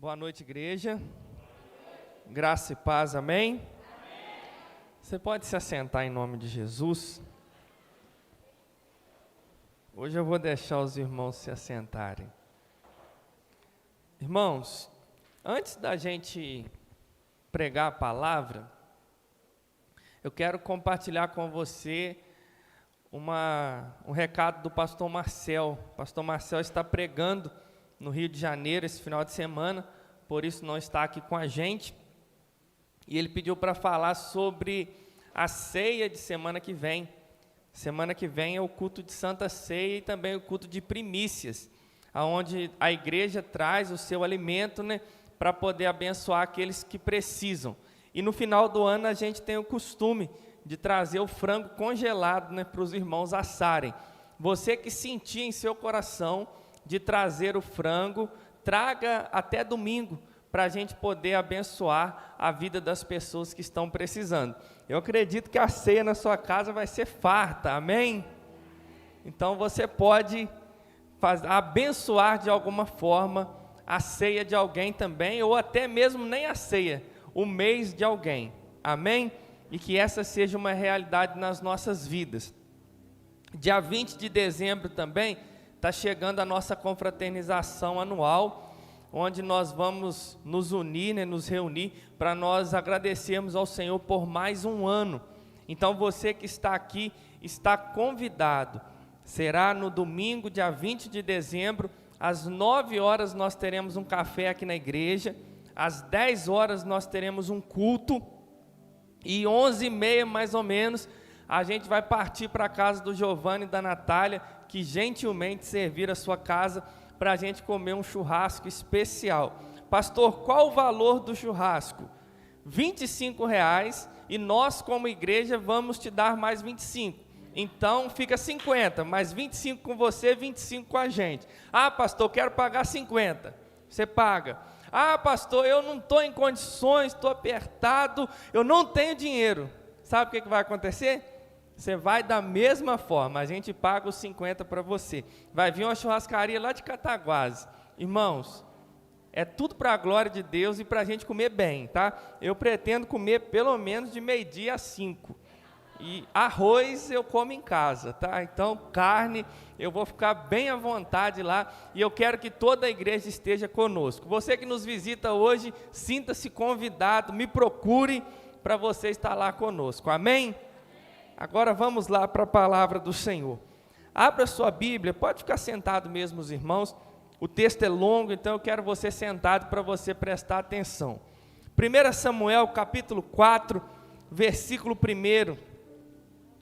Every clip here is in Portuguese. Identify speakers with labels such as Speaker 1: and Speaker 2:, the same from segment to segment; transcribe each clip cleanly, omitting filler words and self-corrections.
Speaker 1: Boa noite, igreja. Graça e paz, amém? Você pode se assentar em nome de Jesus. Hoje eu vou deixar os irmãos se assentarem. Irmãos, antes da gente pregar a palavra, eu quero compartilhar com você um recado do pastor Marcel. O pastor Marcel está pregando no Rio de Janeiro esse final de semana, por isso não está aqui com a gente. E ele pediu para falar sobre a ceia de semana que vem. Semana que vem é o culto de Santa Ceia e também o culto de primícias, onde a igreja traz o seu alimento, para poder abençoar aqueles que precisam. E no final do ano a gente tem o costume de trazer o frango congelado, para os irmãos assarem. Você que sentir em seu coração de trazer o frango, traga até domingo, para a gente poder abençoar a vida das pessoas que estão precisando. Eu acredito que a ceia na sua casa vai ser farta, amém? Então você pode abençoar de alguma forma a ceia de alguém também, ou até mesmo nem a ceia, o mês de alguém, amém? E que essa seja uma realidade nas nossas vidas. Dia 20 de dezembro também está chegando a nossa confraternização anual, onde nós vamos nos unir, nos reunir, para nós agradecermos ao Senhor por mais um ano. Então você que está aqui, está convidado. Será no domingo, dia 20 de dezembro, às 9 horas nós teremos um café aqui na igreja, às 10 horas nós teremos um culto, e 11h30 mais ou menos, a gente vai partir para a casa do Giovanni e da Natália, que gentilmente serviram a sua casa, para a gente comer um churrasco especial. Pastor, qual o valor do churrasco? R$25, e nós como igreja vamos te dar mais 25. Então fica 50, mais 25 com você, 25 com a gente. Ah, pastor, quero pagar 50. Você paga. Ah, pastor, eu não estou em condições, estou apertado, eu não tenho dinheiro. Sabe o que vai acontecer? Você vai da mesma forma, a gente paga os 50 para você. Vai vir uma churrascaria lá de Cataguases. Irmãos, é tudo para a glória de Deus e para a gente comer bem, tá? Eu pretendo comer pelo menos de 12h às 5h. E arroz eu como em casa, tá? Então carne, eu vou ficar bem à vontade lá, e eu quero que toda a igreja esteja conosco. Você que nos visita hoje, sinta-se convidado, me procure para você estar lá conosco, amém? Agora vamos lá para a palavra do Senhor. Abra sua Bíblia, pode ficar sentado mesmo os irmãos, o texto é longo, então eu quero você sentado para você prestar atenção. 1 Samuel capítulo 4, versículo 1.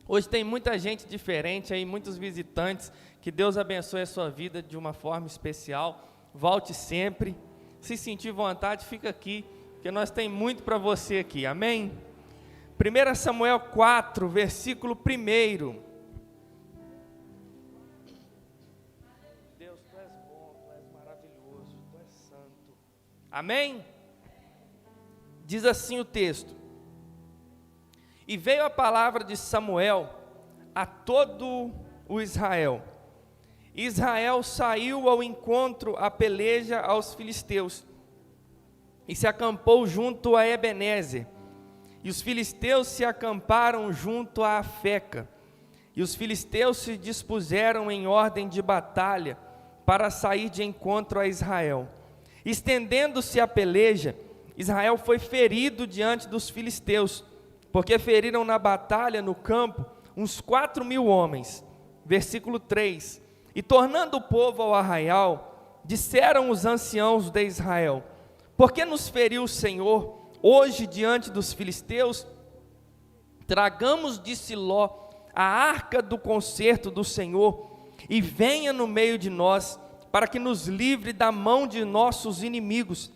Speaker 1: Hoje tem muita gente diferente aí, muitos visitantes, que Deus abençoe a sua vida de uma forma especial, volte sempre, se sentir vontade, fica aqui, porque nós temos muito para você aqui, amém? 1 Samuel 4, versículo 1. Deus, Tu és bom, Tu és maravilhoso, Tu és santo. Amém? Diz assim o texto: E veio a palavra de Samuel a todo o Israel. Israel saiu ao encontro, à peleja aos filisteus, e se acampou junto a Ebenezer. E os filisteus se acamparam junto a Afeca, e os filisteus se dispuseram em ordem de batalha para sair de encontro a Israel. Estendendo-se a peleja, Israel foi ferido diante dos filisteus, porque feriram na batalha no campo uns 4.000 homens. Versículo 3: E tornando o povo ao arraial, disseram os anciãos de Israel: Por que nos feriu o Senhor hoje diante dos filisteus? Tragamos de Siló a arca do concerto do Senhor, e venha no meio de nós, para que nos livre da mão de nossos inimigos.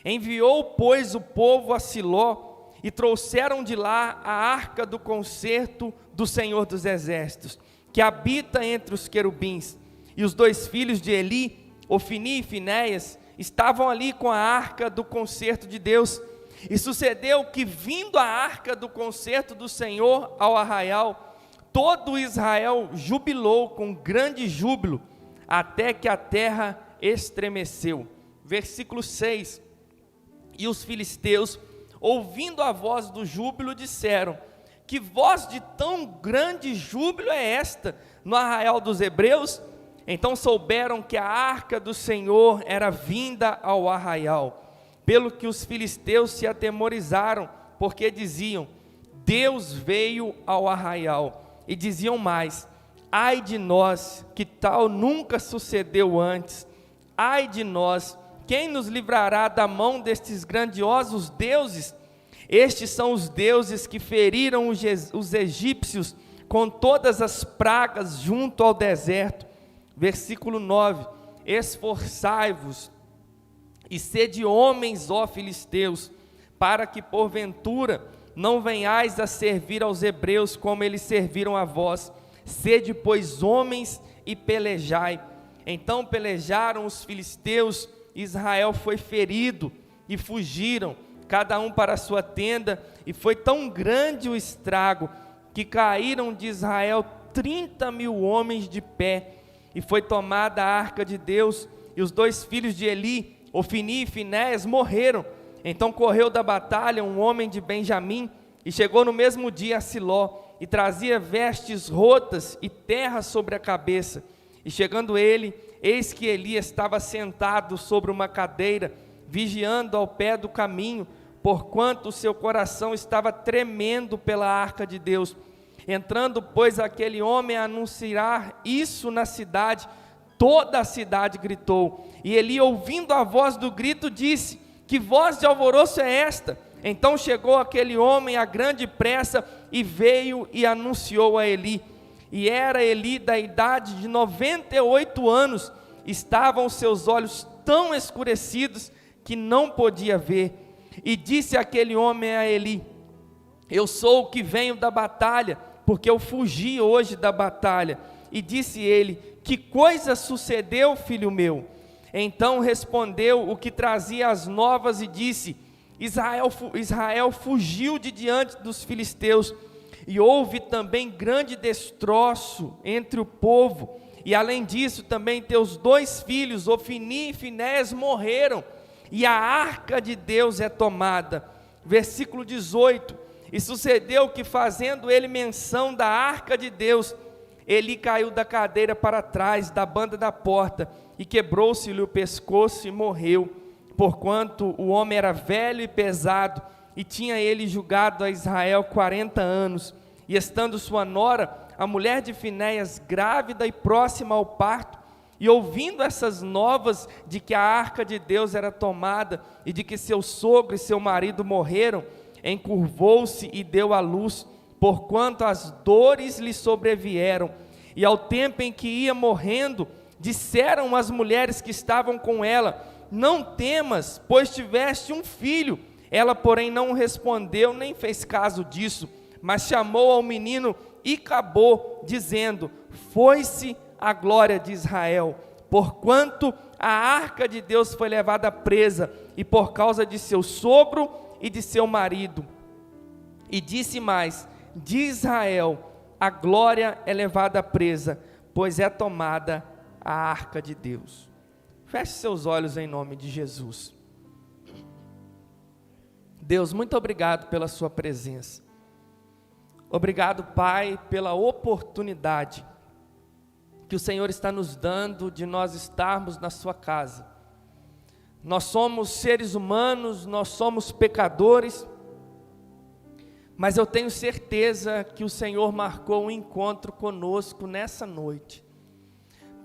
Speaker 1: Enviou, pois, o povo a Siló, e trouxeram de lá a arca do concerto do Senhor dos Exércitos, que habita entre os querubins. E os 2 filhos de Eli, Ofni e Finéias, estavam ali com a arca do concerto de Deus. E sucedeu que, vindo a arca do concerto do Senhor ao arraial, todo Israel jubilou com grande júbilo, até que a terra estremeceu. Versículo 6: E os filisteus, ouvindo a voz do júbilo, disseram: que voz de tão grande júbilo é esta no arraial dos hebreus? Então souberam que a arca do Senhor era vinda ao arraial, pelo que os filisteus se atemorizaram, porque diziam: Deus veio ao arraial. E diziam mais: ai de nós, que tal nunca sucedeu antes. Ai de nós, quem nos livrará da mão destes grandiosos deuses? Estes são os deuses que feriram os egípcios com todas as pragas junto ao deserto. Versículo 9: esforçai-vos e sede homens, ó filisteus, para que porventura não venhais a servir aos hebreus como eles serviram a vós. Sede, pois, homens e pelejai. Então pelejaram os filisteus, Israel foi ferido e fugiram, cada um para a sua tenda, e foi tão grande o estrago, que caíram de Israel 30.000 homens de pé, e foi tomada a arca de Deus, e os 2 filhos de Eli, Ofni e Finéias, morreram. Então correu da batalha um homem de Benjamim, e chegou no mesmo dia a Siló, e trazia vestes rotas e terra sobre a cabeça. E chegando ele, eis que Eli estava sentado sobre uma cadeira, vigiando ao pé do caminho, porquanto o seu coração estava tremendo pela arca de Deus. Entrando, pois, aquele homem a anunciar isso na cidade, toda a cidade gritou. E Eli, ouvindo a voz do grito, disse: que voz de alvoroço é esta? Então chegou aquele homem a grande pressa, e veio e anunciou a Eli. E era Eli da idade de 98 anos, estavam os seus olhos tão escurecidos, que não podia ver. E disse aquele homem a Eli: eu sou o que venho da batalha, porque eu fugi hoje da batalha. E disse ele: que coisa sucedeu, filho meu? Então respondeu o que trazia as novas e disse: Israel fugiu de diante dos filisteus, e houve também grande destroço entre o povo, e além disso também teus 2 filhos, Ofni e Finéias, morreram, e a arca de Deus é tomada. Versículo 18: e sucedeu que, fazendo ele menção da arca de Deus, Eli caiu da cadeira para trás da banda da porta, e quebrou-se-lhe o pescoço e morreu, porquanto o homem era velho e pesado, e tinha ele julgado a Israel 40 anos, e estando sua nora, a mulher de Finéias, grávida e próxima ao parto, e ouvindo essas novas de que a arca de Deus era tomada, e de que seu sogro e seu marido morreram, encurvou-se e deu à luz, porquanto as dores lhe sobrevieram. E ao tempo em que ia morrendo, disseram as mulheres que estavam com ela: não temas, pois tiveste um filho. Ela, porém, não respondeu, nem fez caso disso, mas chamou ao menino e acabou, dizendo: foi-se a glória de Israel, porquanto a arca de Deus foi levada presa, e por causa de seu sogro e de seu marido. E disse mais: de Israel a glória é levada presa, pois é tomada a arca de Deus. Feche seus olhos em nome de Jesus. Deus, muito obrigado pela sua presença. Obrigado, Pai, pela oportunidade que o Senhor está nos dando de nós estarmos na sua casa. Nós somos seres humanos, nós somos pecadores, mas eu tenho certeza que o Senhor marcou um encontro conosco nessa noite.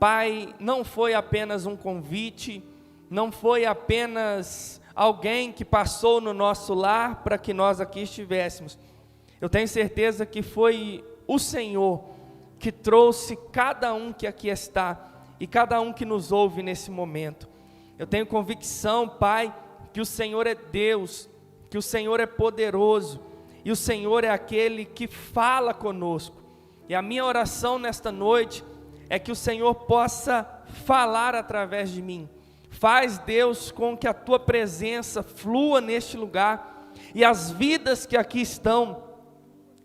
Speaker 1: Pai, não foi apenas um convite, não foi apenas alguém que passou no nosso lar para que nós aqui estivéssemos. Eu tenho certeza que foi o Senhor que trouxe cada um que aqui está e cada um que nos ouve nesse momento. Eu tenho convicção, Pai, que o Senhor é Deus, que o Senhor é poderoso e o Senhor é aquele que fala conosco. E a minha oração nesta noite é que o Senhor possa falar através de mim. Faz, Deus, com que a Tua presença flua neste lugar e as vidas que aqui estão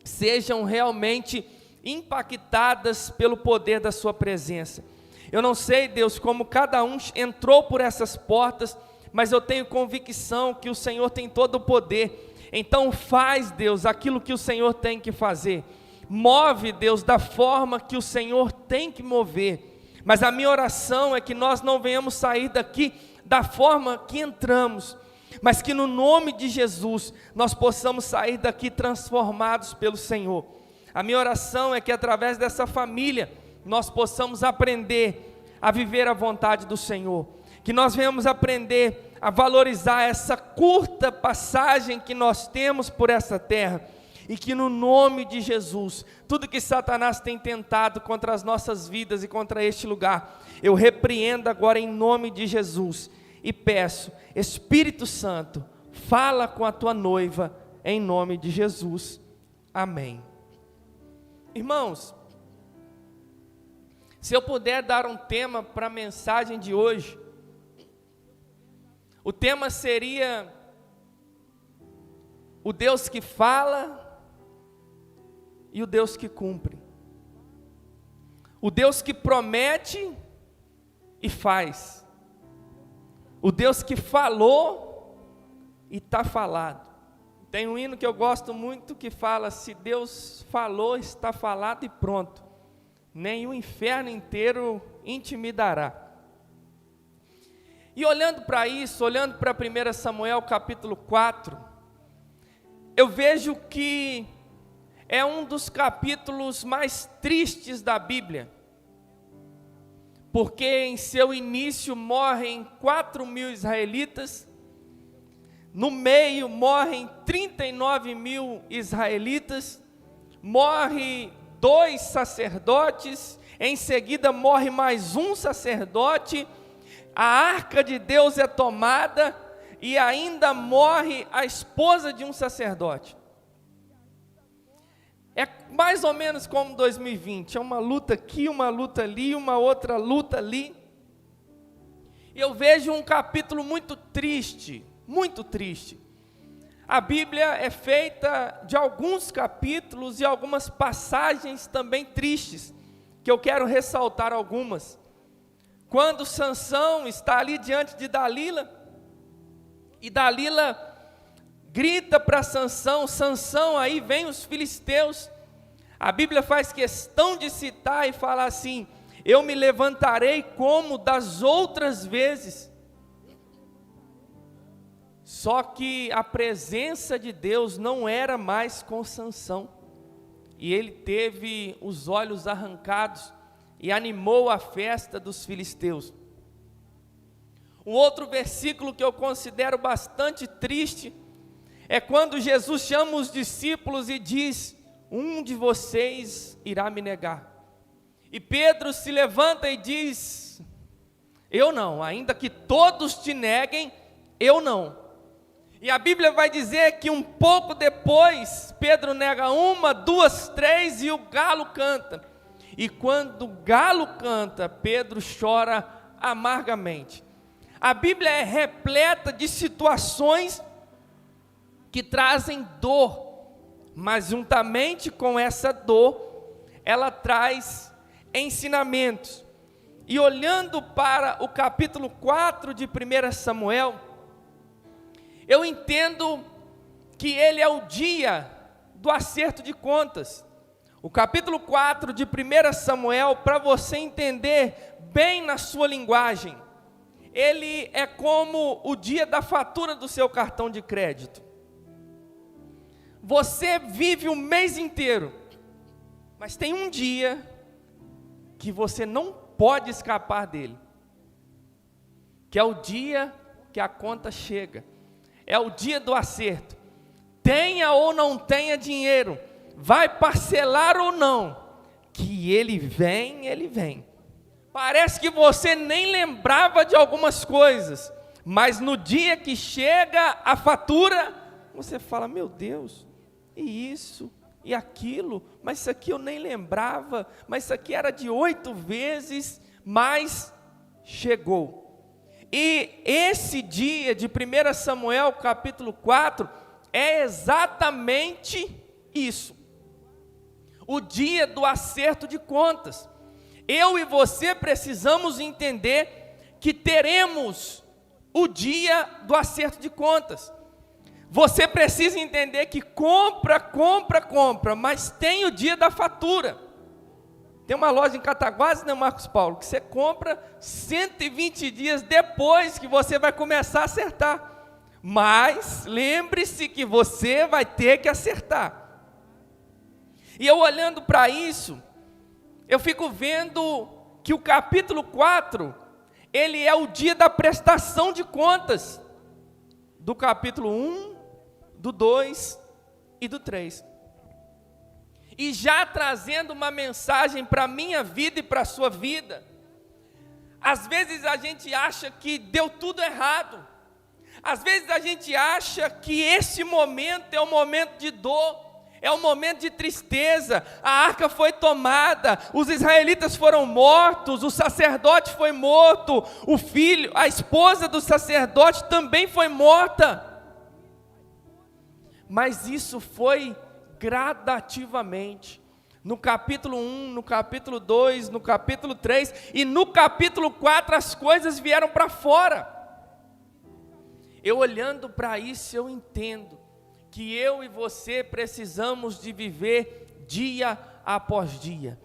Speaker 1: sejam realmente impactadas pelo poder da sua presença. Eu não sei, Deus, como cada um entrou por essas portas, mas eu tenho convicção que o Senhor tem todo o poder. Então faz, Deus, aquilo que o Senhor tem que fazer. Move, Deus, da forma que o Senhor tem que mover. Mas a minha oração é que nós não venhamos sair daqui da forma que entramos, mas que no nome de Jesus nós possamos sair daqui transformados pelo Senhor. A minha oração é que através dessa família nós possamos aprender a viver a vontade do Senhor, que nós venhamos aprender a valorizar essa curta passagem que nós temos por essa terra, e que no nome de Jesus, tudo que Satanás tem tentado contra as nossas vidas e contra este lugar, eu repreendo agora em nome de Jesus, e peço, Espírito Santo, fala com a tua noiva, em nome de Jesus, amém. Irmãos, se eu puder dar um tema para a mensagem de hoje, o tema seria o Deus que fala e o Deus que cumpre, o Deus que promete e faz, o Deus que falou e está falado. Tem um hino que eu gosto muito que fala: se Deus falou, está falado e pronto, nem o inferno inteiro intimidará. E olhando para isso, olhando para 1 Samuel capítulo 4, eu vejo que é um dos capítulos mais tristes da Bíblia, porque em seu início morrem 4.000 israelitas, no meio morrem 39.000 israelitas, morre 2 sacerdotes, em seguida morre mais um sacerdote, a arca de Deus é tomada e ainda morre a esposa de um sacerdote. É mais ou menos como 2020, é uma luta aqui, uma luta ali, uma outra luta ali. E eu vejo um capítulo muito triste, muito triste. A Bíblia é feita de alguns capítulos e algumas passagens também tristes, que eu quero ressaltar algumas. Quando Sansão está ali diante de Dalila, e Dalila grita para Sansão, Sansão, aí vem os filisteus. A Bíblia faz questão de citar e falar assim: eu me levantarei como das outras vezes. Só que a presença de Deus não era mais com Sansão, e ele teve os olhos arrancados e animou a festa dos filisteus. Um outro versículo que eu considero bastante triste é quando Jesus chama os discípulos e diz: um de vocês irá me negar. E Pedro se levanta e diz: eu não, ainda que todos te neguem, eu não. E a Bíblia vai dizer que um pouco depois, Pedro nega 1, 2, 3 e o galo canta. E quando o galo canta, Pedro chora amargamente. A Bíblia é repleta de situações que trazem dor, mas juntamente com essa dor, ela traz ensinamentos. E olhando para o capítulo 4 de 1 Samuel, eu entendo que ele é o dia do acerto de contas. O capítulo 4 de 1 Samuel, para você entender bem na sua linguagem, ele é como o dia da fatura do seu cartão de crédito. Você vive o mês inteiro, mas tem um dia que você não pode escapar dele, que é o dia que a conta chega, é o dia do acerto. Tenha ou não tenha dinheiro, vai parcelar ou não, que ele vem, ele vem. Parece que você nem lembrava de algumas coisas, mas no dia que chega a fatura, você fala: meu Deus, e isso, e aquilo, mas isso aqui eu nem lembrava, mas isso aqui era de 8 vezes, mas chegou. E esse dia de 1 Samuel capítulo 4, é exatamente isso, o dia do acerto de contas. Eu e você precisamos entender que teremos o dia do acerto de contas. Você precisa entender que compra, mas tem o dia da fatura. Tem uma loja em Cataguases, né, Marcos Paulo, que você compra 120 dias depois que você vai começar a acertar. Mas lembre-se que você vai ter que acertar. E eu olhando para isso, eu fico vendo que o capítulo 4, ele é o dia da prestação de contas, do capítulo 1, do 2 e do 3. E já trazendo uma mensagem para a minha vida e para a sua vida. Às vezes a gente acha que deu tudo errado. Às vezes a gente acha que esse momento é um momento de dor, é um momento de tristeza. A arca foi tomada, os israelitas foram mortos, o sacerdote foi morto, o filho, a esposa do sacerdote também foi morta. Mas isso foi gradativamente. No capítulo 1, no capítulo 2, no capítulo 3 e no capítulo 4 as coisas vieram para fora. Eu olhando para isso, eu entendo que eu e você precisamos de viver dia após dia.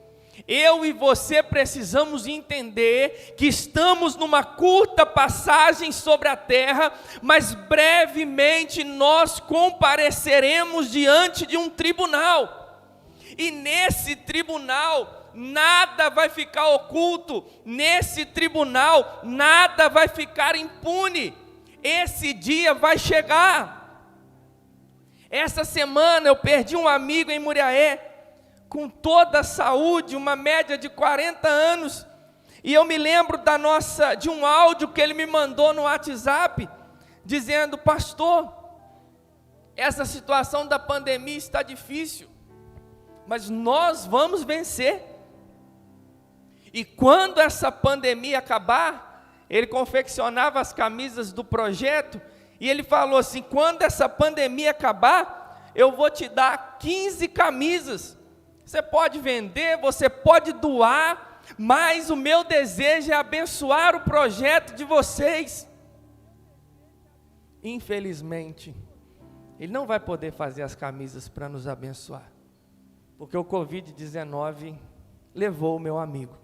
Speaker 1: Eu e você precisamos entender que estamos numa curta passagem sobre a terra, mas brevemente nós compareceremos diante de um tribunal. E nesse tribunal nada vai ficar oculto, nesse tribunal nada vai ficar impune. Esse dia vai chegar. Essa semana eu perdi um amigo em Muriaé, com toda a saúde, uma média de 40 anos, e eu me lembro de um áudio que ele me mandou no WhatsApp, dizendo: pastor, essa situação da pandemia está difícil, mas nós vamos vencer, e quando essa pandemia acabar, ele confeccionava as camisas do projeto, e ele falou assim: quando essa pandemia acabar, eu vou te dar 15 camisas, você pode vender, você pode doar, mas o meu desejo é abençoar o projeto de vocês. Infelizmente, ele não vai poder fazer as camisas para nos abençoar, porque o Covid-19 levou o meu amigo.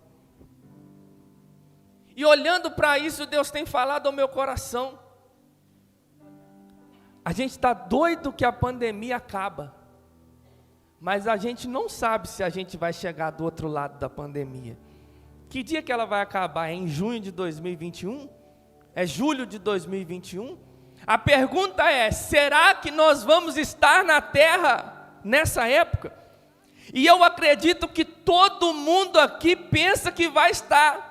Speaker 1: E olhando para isso, Deus tem falado ao meu coração. A gente está doido que a pandemia acaba, mas a gente não sabe se a gente vai chegar do outro lado da pandemia. Que dia que ela vai acabar? É em junho de 2021? É julho de 2021? A pergunta é: será que nós vamos estar na terra nessa época? E eu acredito que todo mundo aqui pensa que vai estar.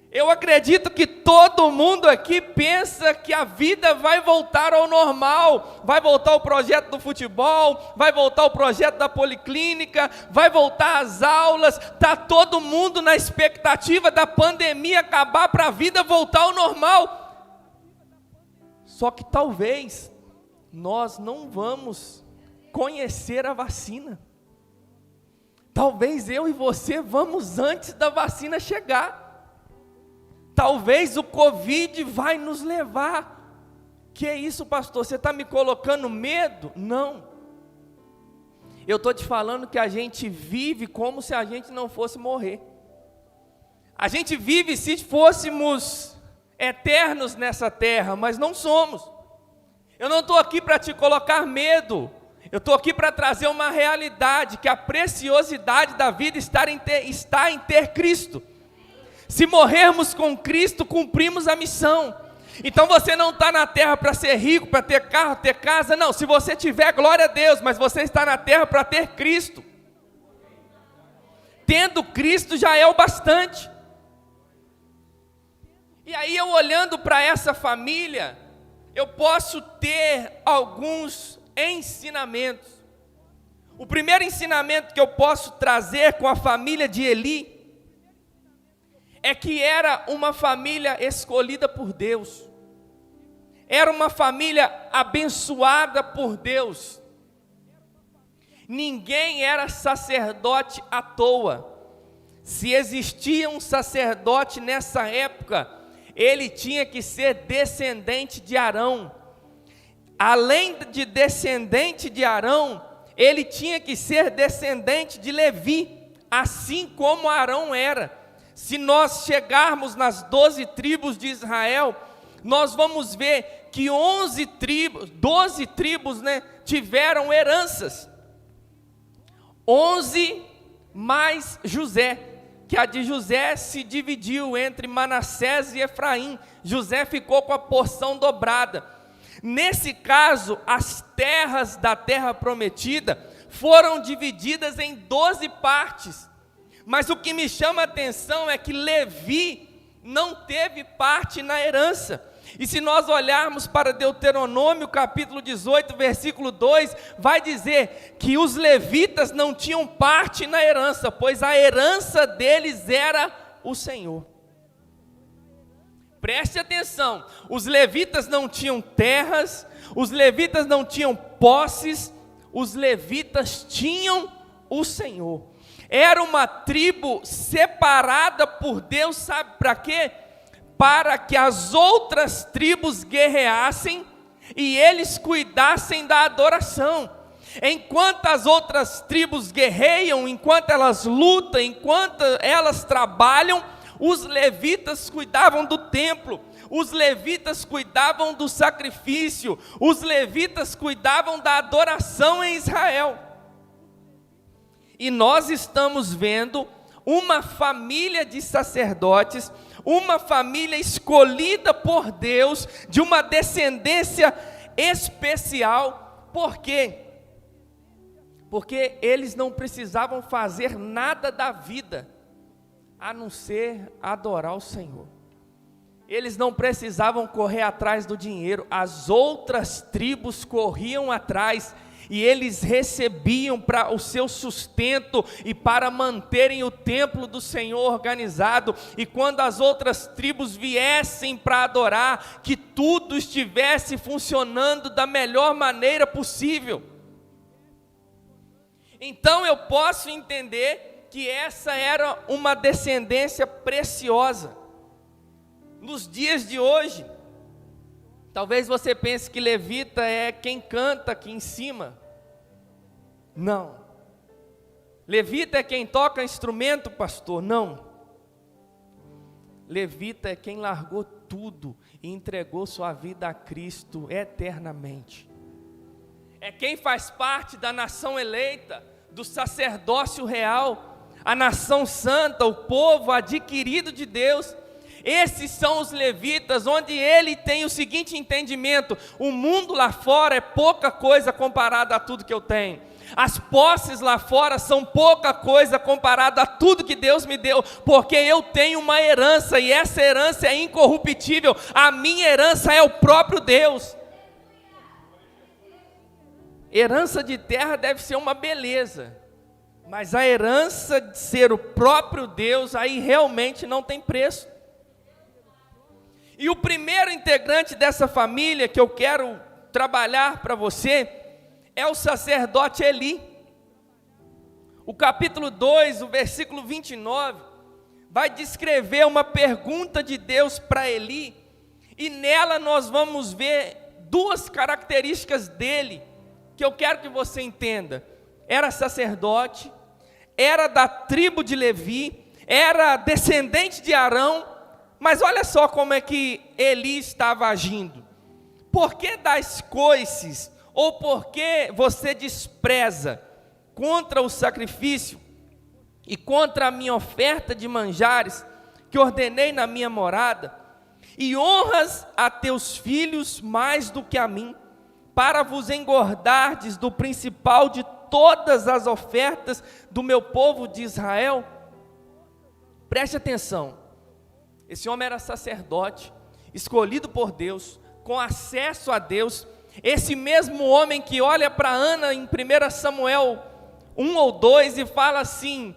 Speaker 1: Eu acredito que todo mundo aqui pensa que a vida vai voltar ao normal, vai voltar o projeto do futebol, vai voltar o projeto da policlínica, vai voltar as aulas, está todo mundo na expectativa da pandemia acabar para a vida voltar ao normal. Só que talvez nós não vamos conhecer a vacina. Talvez eu e você vamos antes da vacina chegar. Talvez o Covid vai nos levar. Que é isso, pastor? Você está me colocando medo? Não. Eu estou te falando que a gente vive como se a gente não fosse morrer. A gente vive se fôssemos eternos nessa terra, mas não somos. Eu não estou aqui para te colocar medo. Eu estou aqui para trazer uma realidade, que a preciosidade da vida está em ter Cristo. Se morrermos com Cristo, cumprimos a missão. Então você não está na terra para ser rico, para ter carro, ter casa, não. Se você tiver, glória a Deus, mas você está na terra para ter Cristo. Tendo Cristo já é o bastante. E aí eu olhando para essa família, eu posso ter alguns ensinamentos. O primeiro ensinamento que eu posso trazer com a família de Eli é que era uma família escolhida por Deus, era uma família abençoada por Deus. Ninguém era sacerdote à toa. Se existia um sacerdote nessa época, ele tinha que ser descendente de Arão. Além de descendente de Arão, ele tinha que ser descendente de Levi, assim como Arão era. Se nós chegarmos nas 12 tribos de Israel, nós vamos ver que 12 tribos, tiveram heranças. 11 mais José, que a de José se dividiu entre Manassés e Efraim. José ficou com a porção dobrada. Nesse caso, as terras da terra prometida foram divididas em 12 partes. Mas o que me chama a atenção é que Levi não teve parte na herança. E se nós olharmos para Deuteronômio capítulo 18, versículo 2, vai dizer que os levitas não tinham parte na herança, pois a herança deles era o Senhor. Preste atenção, os levitas não tinham terras, os levitas não tinham posses, os levitas tinham o Senhor. Era uma tribo separada por Deus, sabe para quê? Para que as outras tribos guerreassem e eles cuidassem da adoração. Enquanto as outras tribos guerreiam, enquanto elas lutam, enquanto elas trabalham, os levitas cuidavam do templo, os levitas cuidavam do sacrifício, os levitas cuidavam da adoração em Israel. E nós estamos vendo uma família de sacerdotes, uma família escolhida por Deus, de uma descendência especial. Por quê? Porque eles não precisavam fazer nada da vida, a não ser adorar o Senhor. Eles não precisavam correr atrás do dinheiro, as outras tribos corriam atrás, e eles recebiam para o seu sustento e para manterem o templo do Senhor organizado. E quando as outras tribos viessem para adorar, que tudo estivesse funcionando da melhor maneira possível. Então eu posso entender que essa era uma descendência preciosa. Nos dias de hoje, talvez você pense que levita é quem canta aqui em cima. Não. Levita é quem toca instrumento, pastor? Não. Levita é quem largou tudo e entregou sua vida a Cristo eternamente. É quem faz parte da nação eleita, do sacerdócio real, a nação santa, o povo adquirido de Deus. Esses são os levitas, onde ele tem o seguinte entendimento: o mundo lá fora é pouca coisa comparado a tudo que eu tenho. As posses lá fora são pouca coisa comparado a tudo que Deus me deu, porque eu tenho uma herança, e essa herança é incorruptível. A minha herança é o próprio Deus. Herança de terra deve ser uma beleza, mas a herança de ser o próprio Deus, aí realmente não tem preço. E o primeiro integrante dessa família que eu quero trabalhar para você é o sacerdote Eli. O capítulo 2, o versículo 29, vai descrever uma pergunta de Deus para Eli, e nela nós vamos ver duas características dele, que eu quero que você entenda. Era sacerdote, era da tribo de Levi, era descendente de Arão, mas olha só como é que Eli estava agindo. Por que dás coices, ou por que você despreza contra o sacrifício e contra a minha oferta de manjares, que ordenei na minha morada, e honras a teus filhos mais do que a mim, para vos engordardes do principal de todas as ofertas do meu povo de Israel? Preste atenção. Esse homem era sacerdote, escolhido por Deus, com acesso a Deus. Esse mesmo homem que olha para Ana em 1 Samuel 1 ou 2 e fala assim: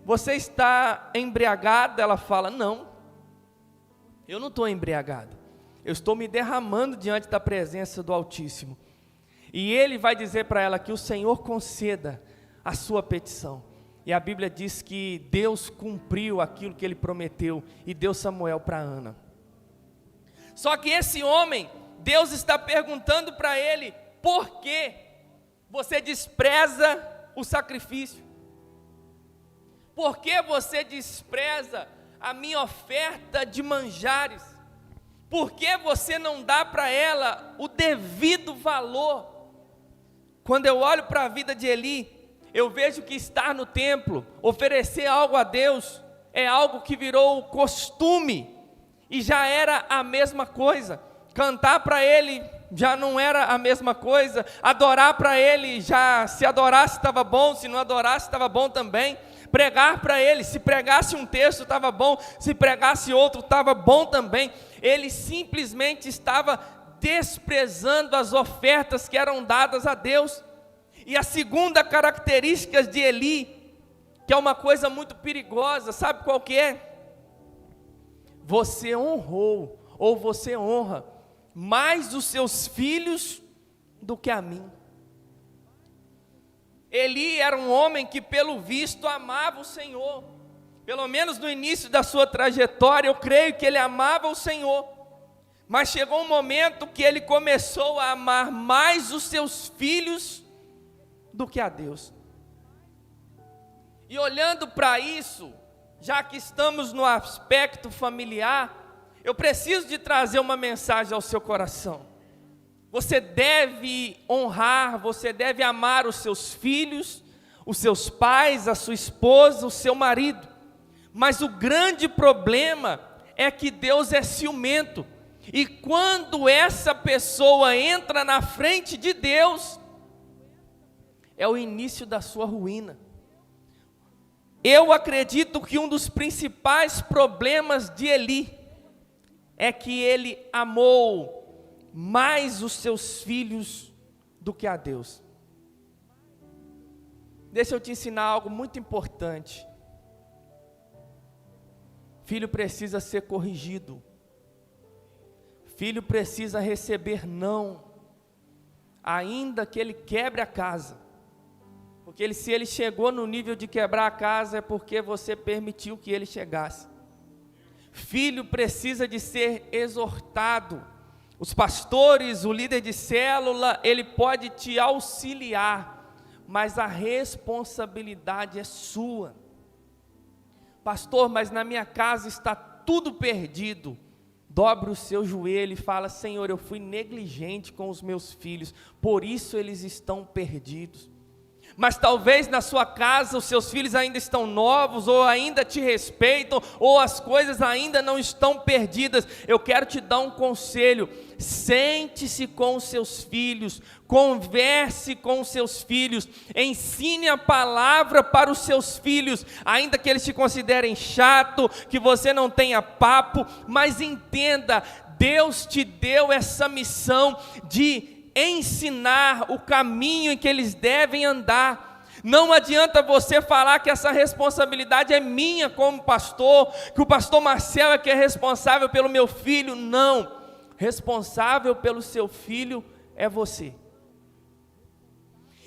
Speaker 1: você está embriagada? Ela fala: não, eu não estou embriagada, eu estou me derramando diante da presença do Altíssimo. E ele vai dizer para ela que o Senhor conceda a sua petição. E a Bíblia diz que Deus cumpriu aquilo que ele prometeu e deu Samuel para Ana. Só que esse homem, Deus está perguntando para ele: por que você despreza o sacrifício? Por que você despreza a minha oferta de manjares? Por que você não dá para ela o devido valor? Quando eu olho para a vida de Eli, eu vejo que estar no templo, oferecer algo a Deus, é algo que virou costume, e já era a mesma coisa. Cantar para Ele já não era a mesma coisa, adorar para Ele, já se adorasse estava bom, se não adorasse estava bom também. Pregar para Ele, se pregasse um texto estava bom, se pregasse outro estava bom também. Ele simplesmente estava desprezando as ofertas que eram dadas a Deus. E a segunda característica de Eli, que é uma coisa muito perigosa, sabe qual que é? Você honrou, ou você honra, mais os seus filhos do que a mim. Eli era um homem que, pelo visto, amava o Senhor. Pelo menos no início da sua trajetória, eu creio que ele amava o Senhor. Mas chegou um momento que ele começou a amar mais os seus filhos do que a Deus. E olhando para isso, já que estamos no aspecto familiar, eu preciso de trazer uma mensagem ao seu coração. Você deve honrar, você deve amar os seus filhos, os seus pais, a sua esposa, o seu marido. Mas o grande problema é que Deus é ciumento. E quando essa pessoa entra na frente de Deus, é o início da sua ruína. Eu acredito que um dos principais problemas de Eli é que ele amou mais os seus filhos do que a Deus. Deixa eu te ensinar algo muito importante. Filho precisa ser corrigido. Filho precisa receber não, ainda que ele quebre a casa. Porque se ele chegou no nível de quebrar a casa, é porque você permitiu que ele chegasse. Filho precisa de ser exortado. Os pastores, o líder de célula, ele pode te auxiliar, mas a responsabilidade é sua. Pastor, mas na minha casa está tudo perdido. Dobre o seu joelho e fala: Senhor, eu fui negligente com os meus filhos, por isso eles estão perdidos. Mas talvez na sua casa os seus filhos ainda estão novos, ou ainda te respeitam, ou as coisas ainda não estão perdidas. Eu quero te dar um conselho: sente-se com os seus filhos, converse com os seus filhos, ensine a palavra para os seus filhos, ainda que eles te considerem chato, que você não tenha papo, mas entenda, Deus te deu essa missão de ensinar o caminho em que eles devem andar. Não adianta você falar que essa responsabilidade é minha como pastor, que o pastor Marcel é que é responsável pelo meu filho. Não, responsável pelo seu filho é você.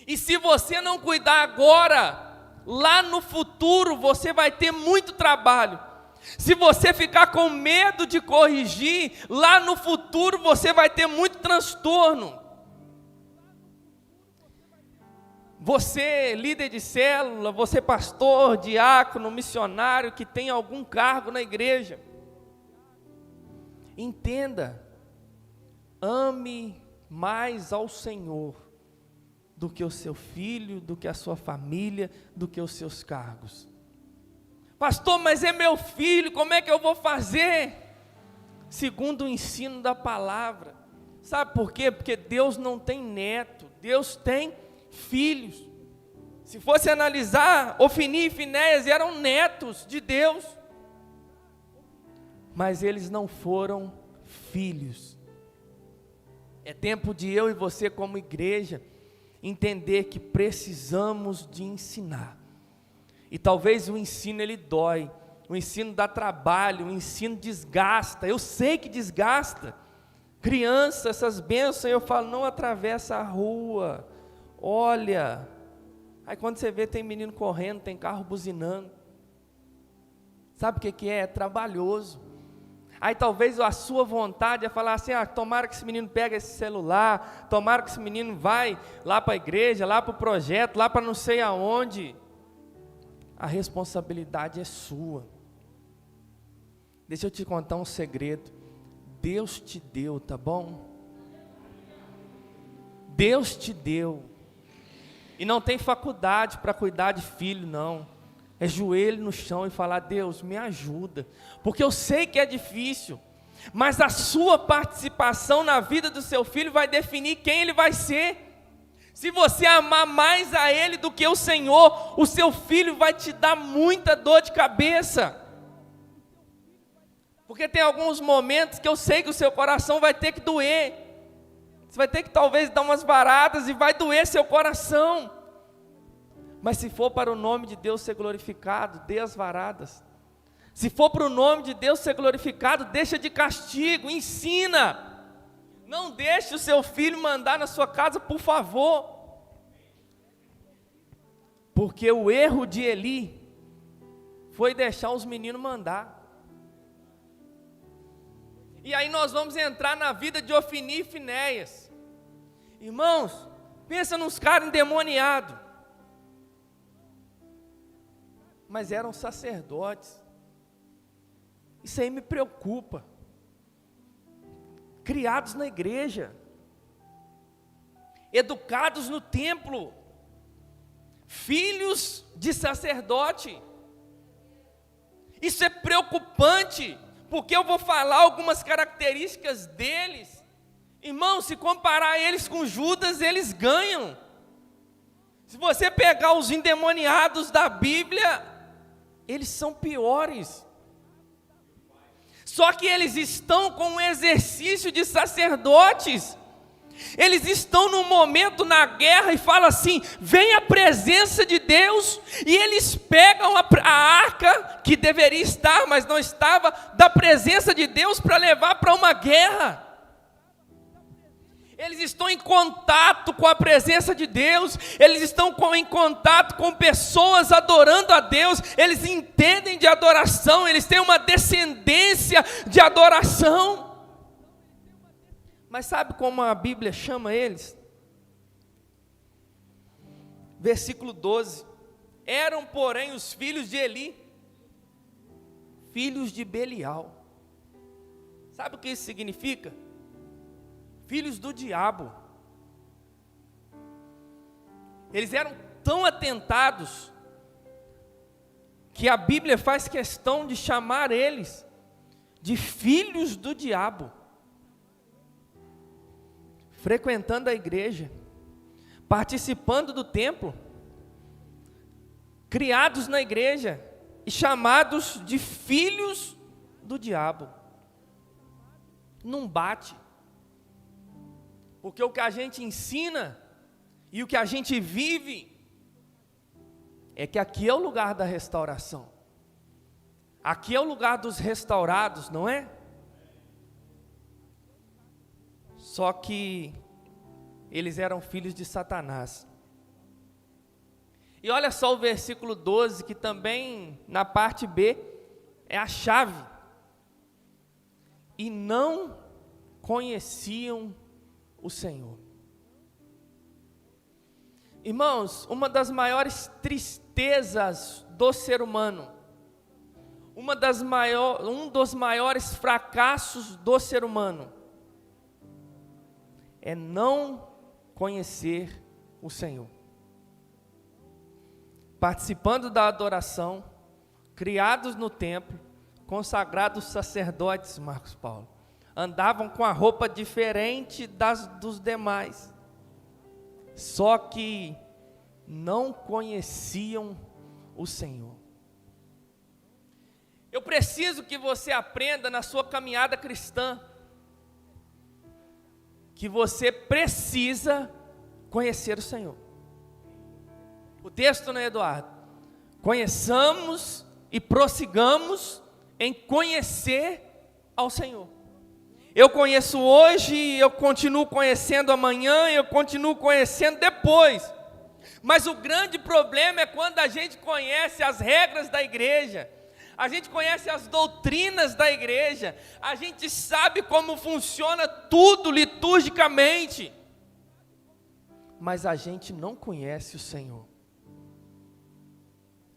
Speaker 1: E se você não cuidar agora, lá no futuro você vai ter muito trabalho. Se você ficar com medo de corrigir, lá no futuro você vai ter muito transtorno. Você, líder de célula, você pastor, diácono, missionário, que tem algum cargo na igreja, entenda, ame mais ao Senhor do que o seu filho, do que a sua família, do que os seus cargos. Pastor, mas é meu filho, como é que eu vou fazer? Segundo o ensino da palavra. Sabe por quê? Porque Deus não tem neto, Deus tem filhos. Se fosse analisar, Ofni e Finéias eram netos de Deus, mas eles não foram filhos. É tempo de eu e você como igreja entender que precisamos de ensinar. E talvez o ensino ele dói, o ensino dá trabalho, o ensino desgasta. Eu sei que desgasta. Criança, essas bênçãos, eu falo, não atravessa a rua. Olha, aí quando você vê tem menino correndo, tem carro buzinando. Sabe o que é? É trabalhoso. Aí talvez a sua vontade é falar assim, tomara que esse menino pegue esse celular, tomara que esse menino vai lá para a igreja, lá para o projeto, lá para não sei aonde. A responsabilidade é sua. Deixa eu te contar um segredo. Deus te deu, tá bom? Deus te deu. E não tem faculdade para cuidar de filho, não. É joelho no chão e falar, Deus, me ajuda. Porque eu sei que é difícil, mas a sua participação na vida do seu filho vai definir quem ele vai ser. Se você amar mais a ele do que o Senhor, o seu filho vai te dar muita dor de cabeça. Porque tem alguns momentos que eu sei que o seu coração vai ter que doer. Você vai ter que talvez dar umas varadas e vai doer seu coração. Mas se for para o nome de Deus ser glorificado, dê as varadas. Se for para o nome de Deus ser glorificado, deixa de castigo, ensina. Não deixe o seu filho mandar na sua casa, por favor. Porque o erro de Eli foi deixar os meninos mandar. E aí nós vamos entrar na vida de Ofni e Finéias. Irmãos, pensa nos caras endemoniados. Mas eram sacerdotes. Isso aí me preocupa. Criados na igreja, educados no templo, filhos de sacerdote. Isso é preocupante, porque eu vou falar algumas características deles. Irmão, se comparar eles com Judas, eles ganham. Se você pegar os endemoniados da Bíblia, eles são piores. Só que eles estão com um exercício de sacerdotes. Eles estão num momento na guerra e falam assim, vem a presença de Deus, e eles pegam a arca, que deveria estar, mas não estava, da presença de Deus para levar para uma guerra. Eles estão em contato com a presença de Deus, eles estão em contato com pessoas adorando a Deus, eles entendem de adoração, eles têm uma descendência de adoração. Mas sabe como a Bíblia chama eles? Versículo 12: eram, porém, os filhos de Eli, filhos de Belial. Sabe o que isso significa? Filhos do diabo. Eles eram tão atentados que a Bíblia faz questão de chamar eles de filhos do diabo. Frequentando a igreja, participando do templo, criados na igreja e chamados de filhos do diabo. Não bate. Porque o que a gente ensina e o que a gente vive é que aqui é o lugar da restauração. Aqui é o lugar dos restaurados, não é? Só que eles eram filhos de Satanás. E olha só o versículo 12, que também na parte B é a chave. E não conheciam o Senhor. Irmãos, uma das maiores tristezas do ser humano, um dos maiores fracassos do ser humano, é não conhecer o Senhor. Participando da adoração, criados no templo, consagrados sacerdotes, Marcos Paulo, andavam com a roupa diferente dos demais, só que não conheciam o Senhor. Eu preciso que você aprenda na sua caminhada cristã, que você precisa conhecer o Senhor. O texto, né, Eduardo? Conheçamos e prossigamos em conhecer ao Senhor. Eu conheço hoje, eu continuo conhecendo amanhã, eu continuo conhecendo depois. Mas o grande problema é quando a gente conhece as regras da igreja, a gente conhece as doutrinas da igreja, a gente sabe como funciona tudo liturgicamente, mas a gente não conhece o Senhor.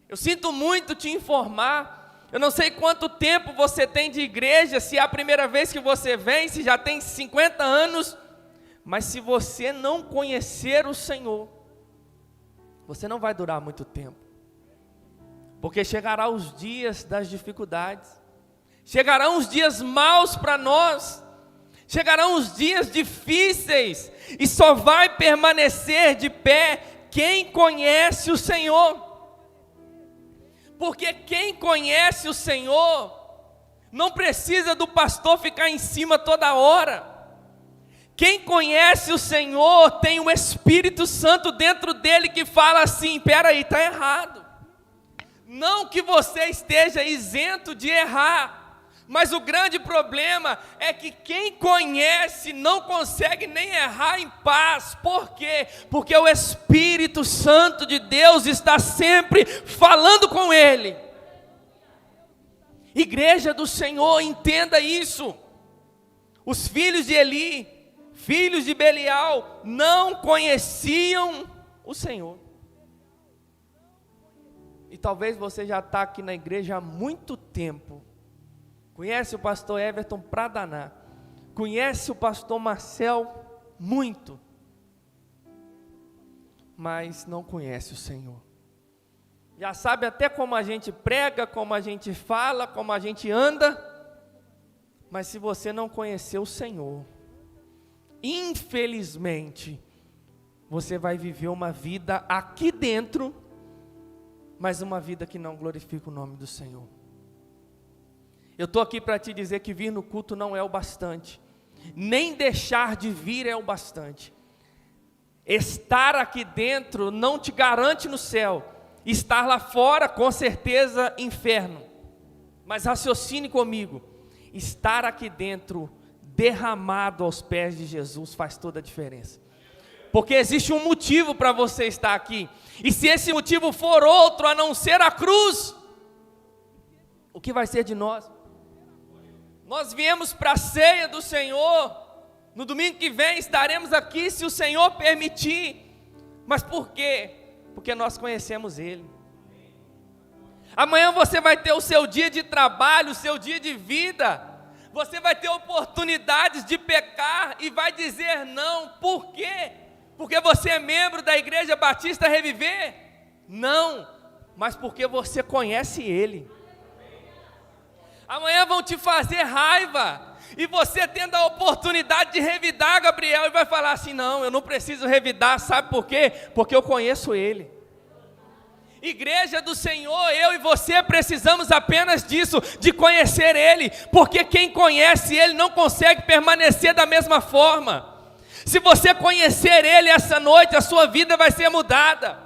Speaker 1: Eu sinto muito te informar, eu não sei quanto tempo você tem de igreja, se é a primeira vez que você vem, se já tem 50 anos, mas se você não conhecer o Senhor, você não vai durar muito tempo, porque chegará os dias das dificuldades, chegarão os dias maus para nós, chegarão os dias difíceis, e só vai permanecer de pé quem conhece o Senhor. Porque quem conhece o Senhor, não precisa do pastor ficar em cima toda hora. Quem conhece o Senhor, tem o Espírito Santo dentro dele que fala assim, espera aí, está errado. Não que você esteja isento de errar, mas o grande problema é que quem conhece não consegue nem errar em paz. Por quê? Porque o Espírito Santo de Deus está sempre falando com ele. Igreja do Senhor, entenda isso. Os filhos de Eli, filhos de Belial, não conheciam o Senhor. E talvez você já está aqui na igreja há muito tempo, conhece o pastor Everton pra danar, conhece o pastor Marcel muito, mas não conhece o Senhor. Já sabe até como a gente prega, como a gente fala, como a gente anda, mas se você não conhecer o Senhor, infelizmente, você vai viver uma vida aqui dentro, mas uma vida que não glorifica o nome do Senhor. Eu estou aqui para te dizer que vir no culto não é o bastante, nem deixar de vir é o bastante. Estar aqui dentro não te garante no céu, estar lá fora com certeza inferno. Mas raciocine comigo, estar aqui dentro derramado aos pés de Jesus faz toda a diferença. Porque existe um motivo para você estar aqui, e se esse motivo for outro a não ser a cruz, o que vai ser de nós? Nós viemos para a ceia do Senhor, no domingo que vem estaremos aqui se o Senhor permitir, mas por quê? Porque nós conhecemos Ele. Amanhã você vai ter o seu dia de trabalho, o seu dia de vida, você vai ter oportunidades de pecar e vai dizer não. Por quê? Porque você é membro da Igreja Batista Reviver? Não, mas porque você conhece Ele. Amanhã vão te fazer raiva, e você tendo a oportunidade de revidar, Gabriel, e vai falar assim, não, eu não preciso revidar, sabe por quê? Porque eu conheço Ele. Igreja do Senhor, eu e você precisamos apenas disso, de conhecer Ele, porque quem conhece Ele não consegue permanecer da mesma forma. Se você conhecer Ele essa noite, a sua vida vai ser mudada.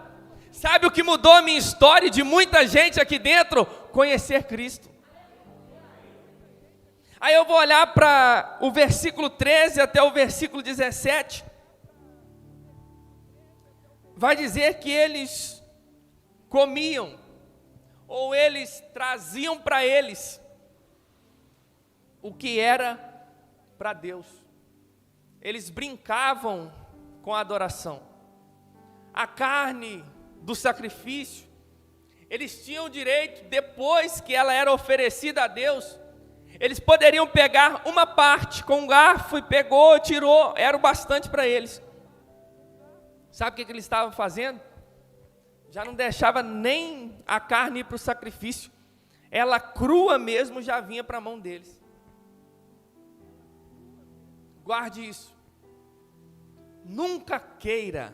Speaker 1: Sabe o que mudou a minha história e de muita gente aqui dentro? Conhecer Cristo. Aí eu vou olhar para o versículo 13 até o versículo 17. Vai dizer que eles comiam, ou eles traziam para eles o que era para Deus. Eles brincavam com a adoração. A carne do sacrifício, eles tinham o direito, depois que ela era oferecida a Deus, eles poderiam pegar uma parte com um garfo e pegou, tirou, era o bastante para eles. Sabe o que eles estavam fazendo? Já não deixava nem a carne ir para o sacrifício, ela crua mesmo já vinha para a mão deles. Guarde isso. Nunca queira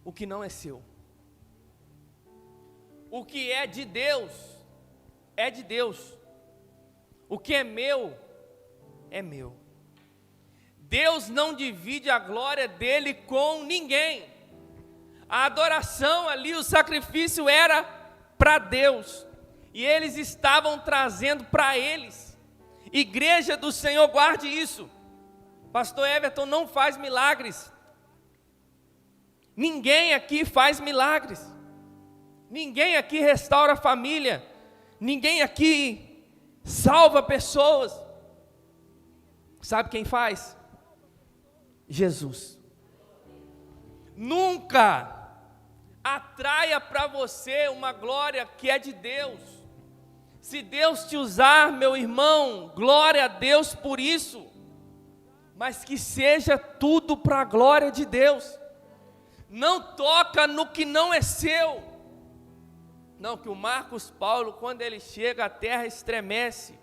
Speaker 1: o que não é seu. O que é de Deus, é de Deus. O que é meu, é meu. Deus não divide a glória dele com ninguém. A adoração ali, o sacrifício era para Deus, e eles estavam trazendo para eles. Igreja do Senhor, guarde isso. Pastor Everton não faz milagres. Ninguém aqui faz milagres. Ninguém aqui restaura a família. Ninguém aqui salva pessoas. Sabe quem faz? Jesus. Nunca atraia para você uma glória que é de Deus. Se Deus te usar, meu irmão, glória a Deus por isso. Mas que seja tudo para a glória de Deus. Não toca no que não é seu. Não, que o Marcos Paulo, quando ele chega, a terra estremece.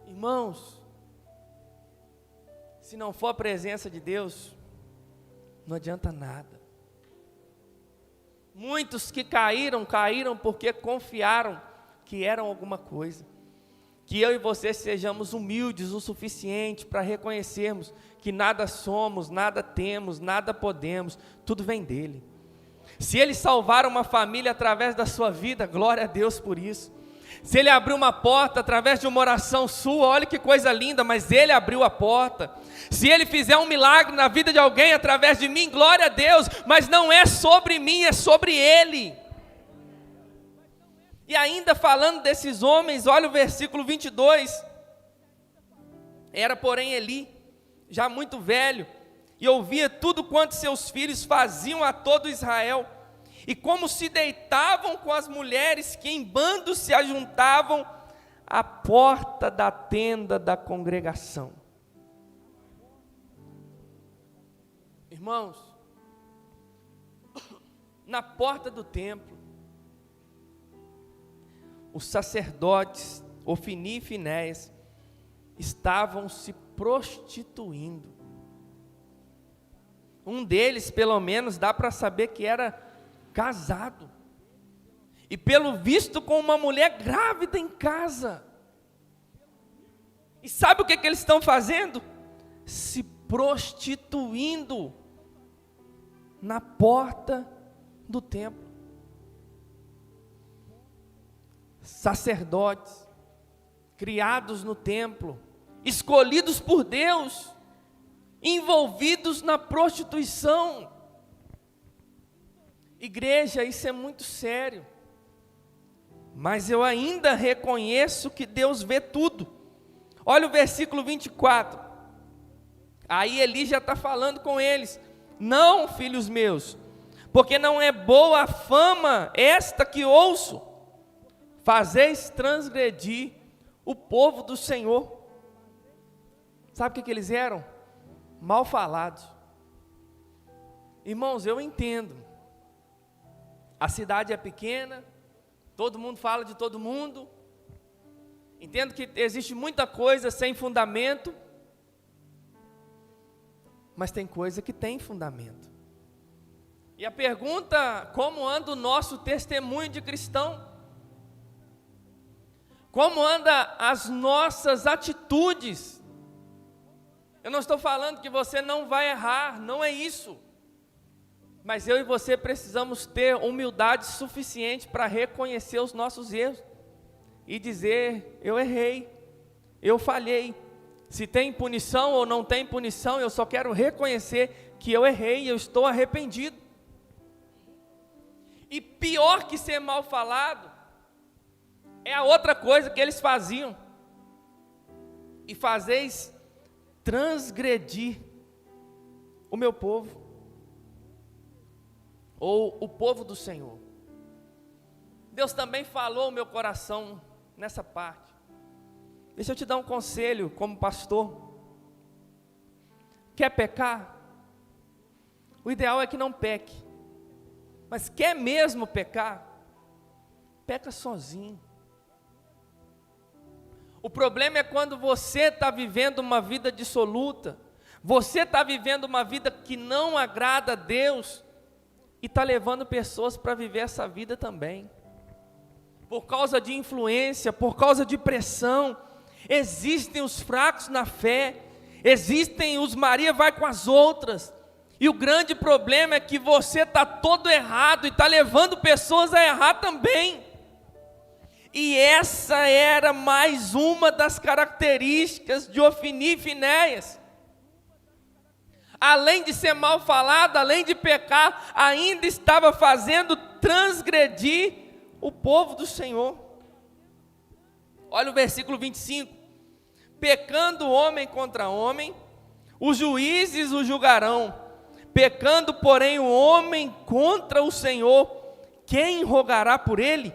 Speaker 1: Irmãos, se não for a presença de Deus, não adianta nada. Muitos que caíram porque confiaram que eram alguma coisa. Que eu e você sejamos humildes o suficiente para reconhecermos que nada somos, nada temos, nada podemos, tudo vem dele. Se ele salvar uma família através da sua vida, glória a Deus por isso. Se ele abriu uma porta através de uma oração sua, olha que coisa linda, mas ele abriu a porta. Se ele fizer um milagre na vida de alguém através de mim, glória a Deus, mas não é sobre mim, é sobre ele. E ainda falando desses homens, olha o versículo 22. Era porém Eli, já muito velho, e ouvia tudo quanto seus filhos faziam a todo Israel, e como se deitavam com as mulheres que em bando se ajuntavam à porta da tenda da congregação. Irmãos, na porta do templo, os sacerdotes, Ofni e Finéias, estavam se prostituindo. Um deles, pelo menos, dá para saber que era casado. E pelo visto com uma mulher grávida em casa. E sabe o que eles estão fazendo? Se prostituindo na porta do templo. Sacerdotes, criados no templo, escolhidos por Deus, envolvidos na prostituição. Igreja, isso é muito sério, mas eu ainda reconheço que Deus vê tudo. Olha o versículo 24, aí Eli já está falando com eles: não, filhos meus, porque não é boa a fama esta que ouço, fazeis transgredir o povo do Senhor. Sabe o que eles eram? Mal falados. Irmãos, eu entendo, a cidade é pequena, todo mundo fala de todo mundo, entendo que existe muita coisa sem fundamento, mas tem coisa que tem fundamento. E a pergunta: como anda o nosso testemunho de cristão? Como anda as nossas atitudes? Eu não estou falando que você não vai errar, não é isso. Mas eu e você precisamos ter humildade suficiente para reconhecer os nossos erros e dizer: eu errei, eu falhei. Se tem punição ou não tem punição, eu só quero reconhecer que eu errei e eu estou arrependido. E pior que ser mal falado é a outra coisa que eles faziam: e fazeis transgredir o meu povo, ou o povo do Senhor. Deus também falou ao meu coração nessa parte. Deixa eu te dar um conselho como pastor. Quer pecar? O ideal é que não peque. Mas quer mesmo pecar? Peca sozinho. O problema é quando você está vivendo uma vida dissoluta, você está vivendo uma vida que não agrada a Deus, e está levando pessoas para viver essa vida também, por causa de influência, por causa de pressão. Existem os fracos na fé, existem os Maria vai com as outras, e o grande problema é que você está todo errado, e está levando pessoas a errar também. E essa era mais uma das características de Ofni e Finéias. Além de ser mal falado, além de pecar, ainda estava fazendo transgredir o povo do Senhor. Olha o versículo 25. Pecando homem contra homem, os juízes o julgarão. Pecando, porém, o homem contra o Senhor, quem rogará por ele?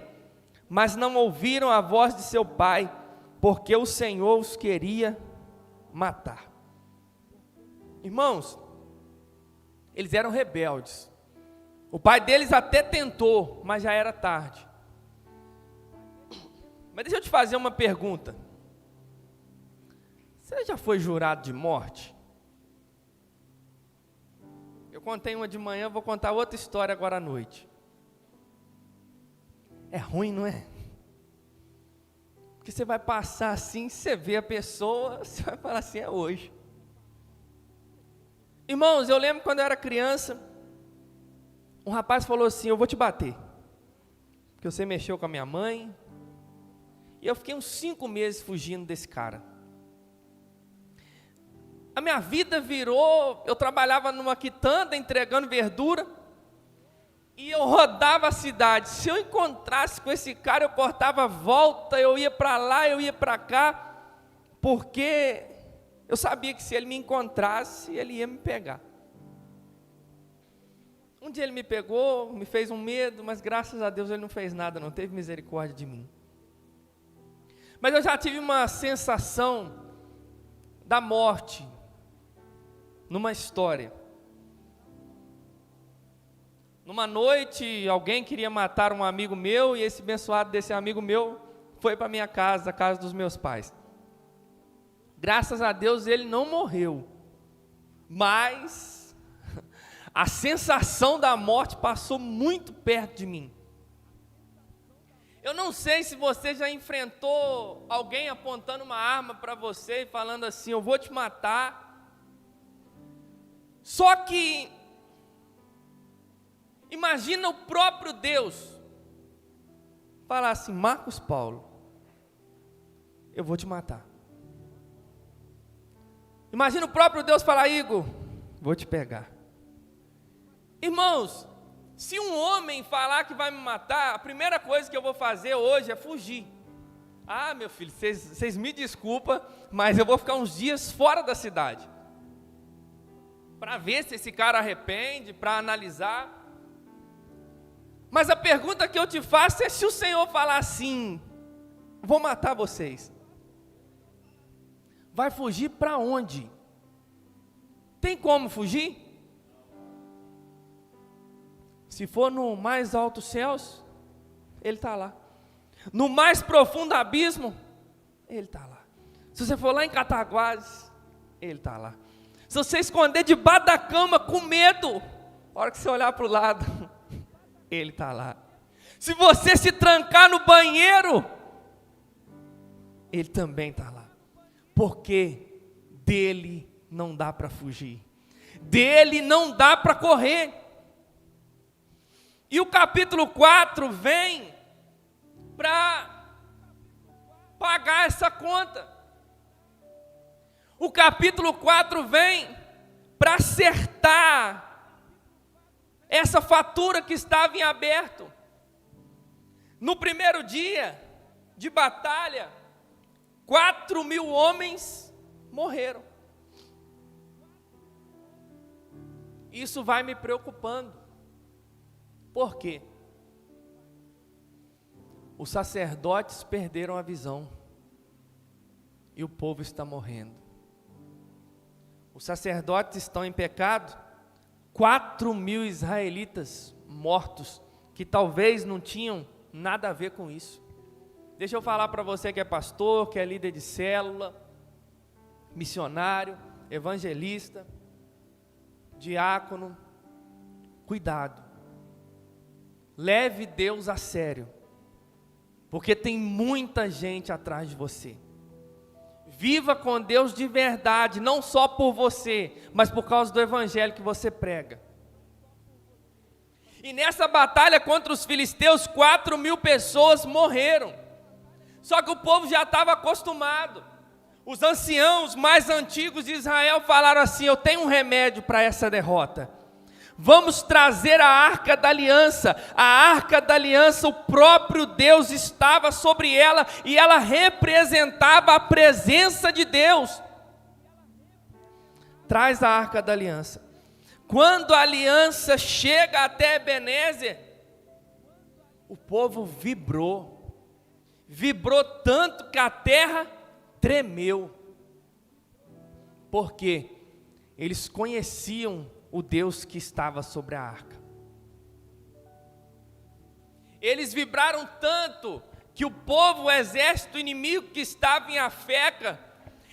Speaker 1: Mas não ouviram a voz de seu pai, porque o Senhor os queria matar. Irmãos, eles eram rebeldes. O pai deles até tentou, mas já era tarde. Mas deixa eu te fazer uma pergunta. Você já foi jurado de morte? Eu contei uma de manhã, vou contar outra história agora à noite. É ruim, não é? Porque você vai passar assim, você vê a pessoa, você vai falar assim, é hoje. Irmãos, eu lembro quando eu era criança, um rapaz falou assim, eu vou te bater, porque você mexeu com a minha mãe, e eu fiquei uns 5 meses fugindo desse cara. A minha vida virou, eu trabalhava numa quitanda, entregando verdura, e eu rodava a cidade. Se eu encontrasse com esse cara, eu cortava a volta, eu ia para lá, eu ia para cá, porque eu sabia que se ele me encontrasse, ele ia me pegar. Um dia ele me pegou, me fez um medo, mas graças a Deus ele não fez nada, não teve misericórdia de mim. Mas eu já tive uma sensação da morte, numa história. Numa noite, alguém queria matar um amigo meu, e esse abençoado desse amigo meu foi para minha casa, a casa dos meus pais. Graças a Deus ele não morreu, mas a sensação da morte passou muito perto de mim. Eu não sei se você já enfrentou alguém apontando uma arma para você e falando assim, eu vou te matar. Só que imagina o próprio Deus falar assim, Marcos Paulo, eu vou te matar. Imagina o próprio Deus falar, Igor, vou te pegar. Irmãos, se um homem falar que vai me matar, a primeira coisa que eu vou fazer hoje é fugir. Ah, meu filho, vocês me desculpam, mas eu vou ficar uns dias fora da cidade, para ver se esse cara arrepende, para analisar. Mas a pergunta que eu te faço é, se o Senhor falar assim, vou matar vocês, vai fugir para onde? Tem como fugir? Se for no mais altos céus, Ele está lá. No mais profundo abismo, Ele está lá. Se você for lá em Cataguases, Ele está lá. Se você esconder debaixo da cama com medo, a hora que você olhar para o lado, Ele está lá. Se você se trancar no banheiro, Ele também está lá. Porque dele não dá para fugir, dele não dá para correr. E o capítulo 4 vem para pagar essa conta. O capítulo 4 vem para acertar essa fatura que estava em aberto. No primeiro dia de batalha, 4.000 homens morreram. Isso vai me preocupando. Por quê? Os sacerdotes perderam a visão e o povo está morrendo. Os sacerdotes estão em pecado, 4.000 israelitas mortos, que talvez não tinham nada a ver com isso. Deixa eu falar para você que é pastor, que é líder de célula, missionário, evangelista, diácono, cuidado. Leve Deus a sério, porque tem muita gente atrás de você. Viva com Deus de verdade, não só por você, mas por causa do evangelho que você prega. E nessa batalha contra os filisteus, 4.000 pessoas morreram. Só que o povo já estava acostumado. Os anciãos mais antigos de Israel falaram assim, eu tenho um remédio para essa derrota. Vamos trazer a Arca da Aliança. A Arca da Aliança, o próprio Deus estava sobre ela e ela representava a presença de Deus. Traz a Arca da Aliança. Quando a aliança chega até Ebenezer, o povo vibrou tanto que a terra tremeu, porque eles conheciam o Deus que estava sobre a arca. Eles vibraram tanto que o povo, o exército inimigo que estava em Afeca,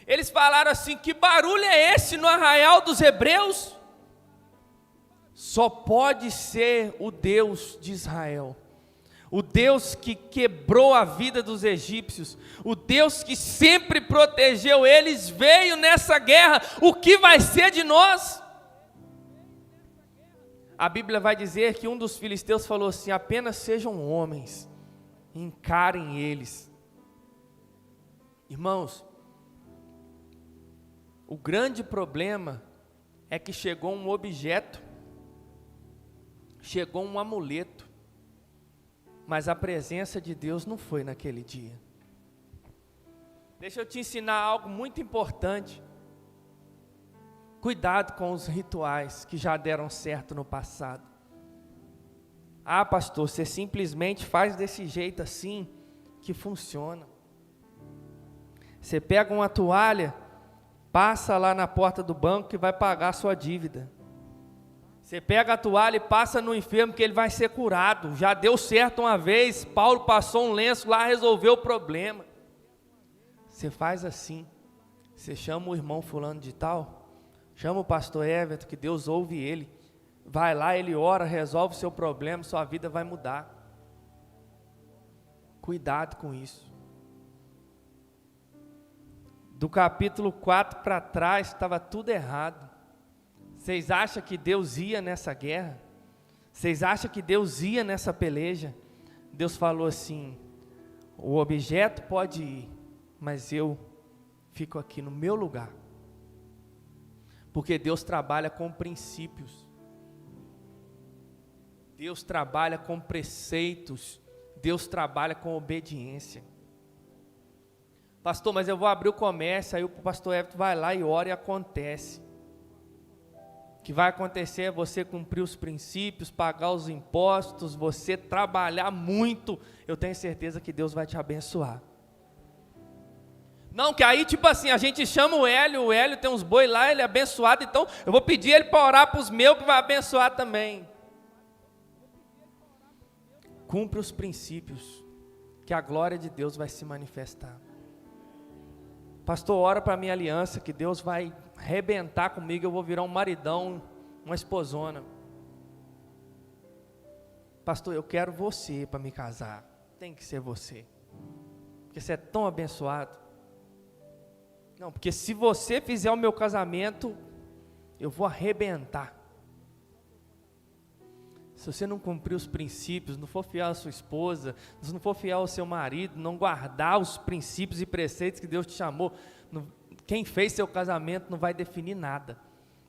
Speaker 1: eles falaram assim: que barulho é esse no arraial dos hebreus? Só pode ser o Deus de Israel, o Deus que quebrou a vida dos egípcios, o Deus que sempre protegeu eles, veio nessa guerra. O que vai ser de nós? A Bíblia vai dizer que um dos filisteus falou assim: apenas sejam homens, encarem eles. Irmãos, o grande problema é que chegou um objeto, chegou um amuleto, mas a presença de Deus não foi naquele dia. Deixa eu te ensinar algo muito importante. Cuidado com os rituais que já deram certo no passado. Ah, pastor, você simplesmente faz desse jeito assim que funciona. Você pega uma toalha, passa lá na porta do banco que vai pagar a sua dívida. Você pega a toalha e passa no enfermo que ele vai ser curado. Já deu certo uma vez, Paulo passou um lenço lá, resolveu o problema. Você faz assim, você chama o irmão fulano de tal, chama o pastor Everton, que Deus ouve ele, vai lá, ele ora, resolve o seu problema, sua vida vai mudar. Cuidado com isso. Do capítulo 4 para trás, estava tudo errado. Vocês acham que Deus ia nessa guerra? Vocês acham que Deus ia nessa peleja? Deus falou assim: o objeto pode ir, mas eu fico aqui no meu lugar. Porque Deus trabalha com princípios. Deus trabalha com preceitos. Deus trabalha com obediência. Pastor, mas eu vou abrir o comércio, aí o pastor Everton vai lá e ora e acontece. O que vai acontecer é você cumprir os princípios, pagar os impostos, você trabalhar muito. Eu tenho certeza que Deus vai te abençoar. Não, que aí tipo assim, a gente chama o Hélio tem uns boi lá, ele é abençoado, então eu vou pedir ele para orar para os meus que vai abençoar também. Cumpre os princípios, que a glória de Deus vai se manifestar. Pastor, ora para a minha aliança, que Deus vai arrebentar comigo, eu vou virar um maridão, uma esposona. Pastor, eu quero você para me casar. Tem que ser você, porque você é tão abençoado. Não, porque se você fizer o meu casamento, eu vou arrebentar. Se você não cumprir os princípios, não for fiel à sua esposa, se não for fiel ao seu marido, não guardar os princípios e preceitos que Deus te chamou, quem fez seu casamento não vai definir nada.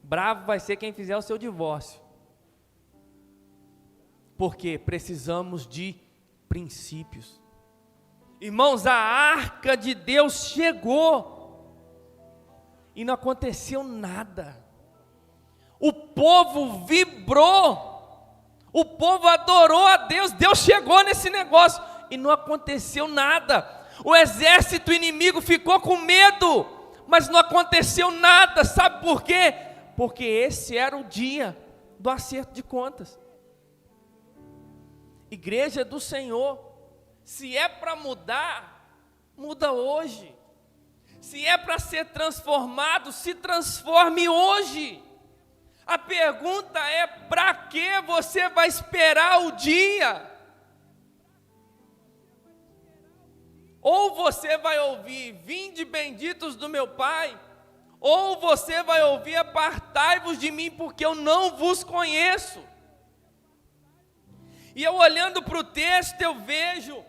Speaker 1: Bravo vai ser quem fizer o seu divórcio. Porque precisamos de princípios. Irmãos, a arca de Deus chegou e não aconteceu nada. O povo vibrou. O povo adorou a Deus, Deus chegou nesse negócio e não aconteceu nada. O exército inimigo ficou com medo, mas não aconteceu nada. Sabe por quê? Porque esse era o dia do acerto de contas. Igreja do Senhor, se é para mudar, muda hoje. Se é para ser transformado, se transforme hoje. A pergunta é: para que você vai esperar o dia? Ou você vai ouvir: vinde benditos do meu Pai, ou você vai ouvir: apartai-vos de mim, porque eu não vos conheço. E eu olhando para o texto, eu vejo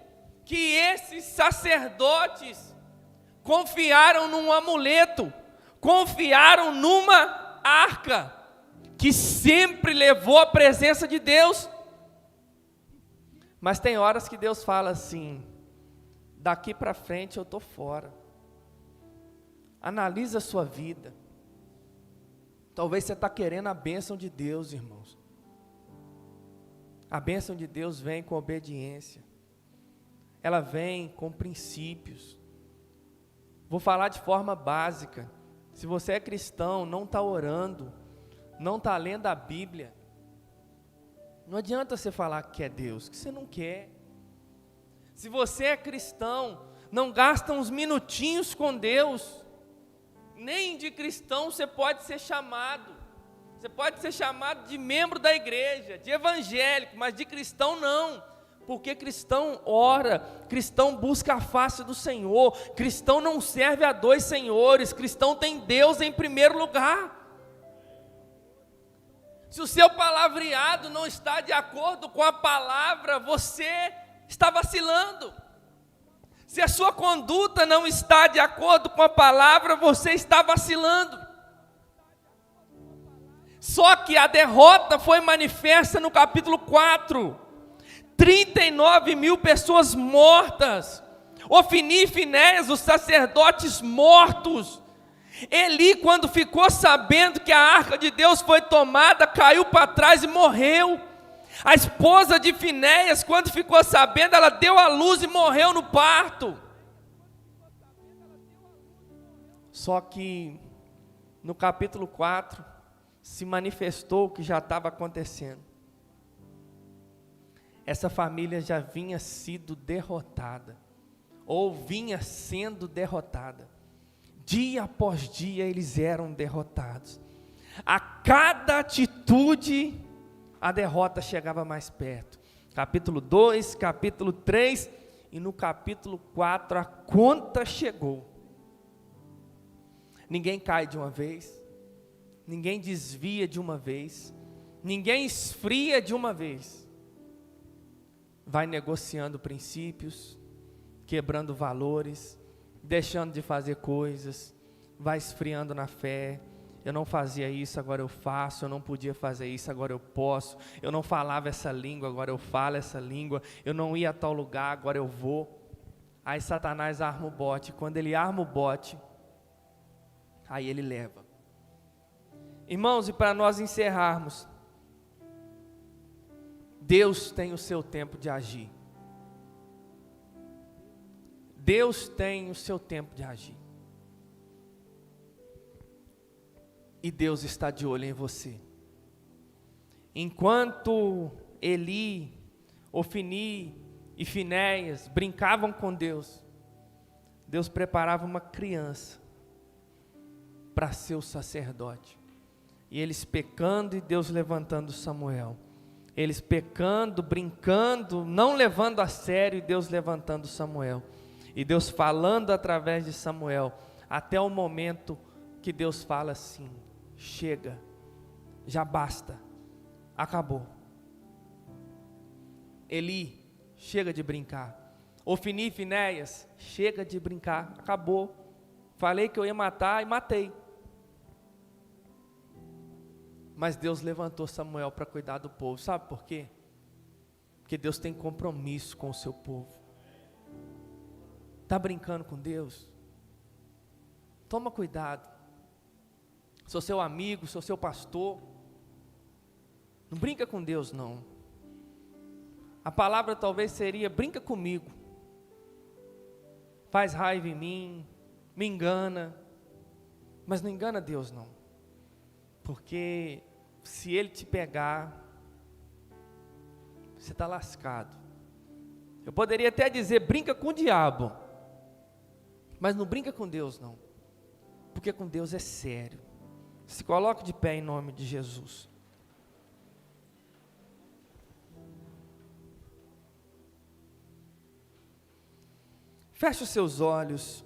Speaker 1: que esses sacerdotes confiaram num amuleto, confiaram numa arca, que sempre levou a presença de Deus. Mas tem horas que Deus fala assim: daqui para frente eu estou fora. Analisa a sua vida. Talvez você está querendo a bênção de Deus, irmãos. A bênção de Deus vem com obediência. Ela vem com princípios. Vou falar de forma básica. Se você é cristão, não está orando, não está lendo a Bíblia, não adianta você falar que é Deus, que você não quer. Se você é cristão, não gasta uns minutinhos com Deus. Nem de cristão você pode ser chamado. Você pode ser chamado de membro da igreja, de evangélico, mas de cristão não. Porque cristão ora, cristão busca a face do Senhor, cristão não serve a dois senhores, cristão tem Deus em primeiro lugar. Se o seu palavreado não está de acordo com a palavra, você está vacilando. Se a sua conduta não está de acordo com a palavra, você está vacilando. Só que a derrota foi manifesta no capítulo 4. 39 mil pessoas mortas. Ofni e Finéias, os sacerdotes mortos. Eli, quando ficou sabendo que a arca de Deus foi tomada, caiu para trás e morreu. A esposa de Finéias, quando ficou sabendo, ela deu à luz e morreu no parto. Só que no capítulo 4 se manifestou o que já estava acontecendo. Essa família já vinha sido derrotada, ou vinha sendo derrotada. Dia após dia eles eram derrotados. A cada atitude, a derrota chegava mais perto. Capítulo 2, capítulo 3, e no capítulo 4 a conta chegou. Ninguém cai de uma vez, ninguém desvia de uma vez, ninguém esfria de uma vez. Vai negociando princípios, quebrando valores, deixando de fazer coisas, vai esfriando na fé. Eu não fazia isso, agora eu faço. Eu não podia fazer isso, agora eu posso. Eu não falava essa língua, agora eu falo essa língua. Eu não ia a tal lugar, agora eu vou. Aí Satanás arma o bote. Quando ele arma o bote, aí ele leva. Irmãos, e para nós encerrarmos, Deus tem o seu tempo de agir. Deus tem o seu tempo de agir. E Deus está de olho em você. Enquanto Eli, Ofni e Finéias brincavam com Deus, Deus preparava uma criança para ser o sacerdote. E eles pecando e Deus levantando Samuel. Eles pecando, brincando, não levando a sério e Deus levantando Samuel. E Deus falando através de Samuel, até o momento que Deus fala assim: chega, já basta, acabou. Eli, chega de brincar. Ofni e Finéias, chega de brincar, acabou. Falei que eu ia matar e matei. Mas Deus levantou Samuel para cuidar do povo. Sabe por quê? Porque Deus tem compromisso com o seu povo. Está brincando com Deus? Toma cuidado. Sou seu amigo, sou seu pastor. Não brinca com Deus, não. A palavra talvez seria: brinca comigo. Faz raiva em mim, me engana. Mas não engana Deus, não. Porque se Ele te pegar, você está lascado. Eu poderia até dizer: brinca com o diabo. Mas não brinca com Deus, não. Porque com Deus é sério. Se coloque de pé em nome de Jesus. Feche os seus olhos.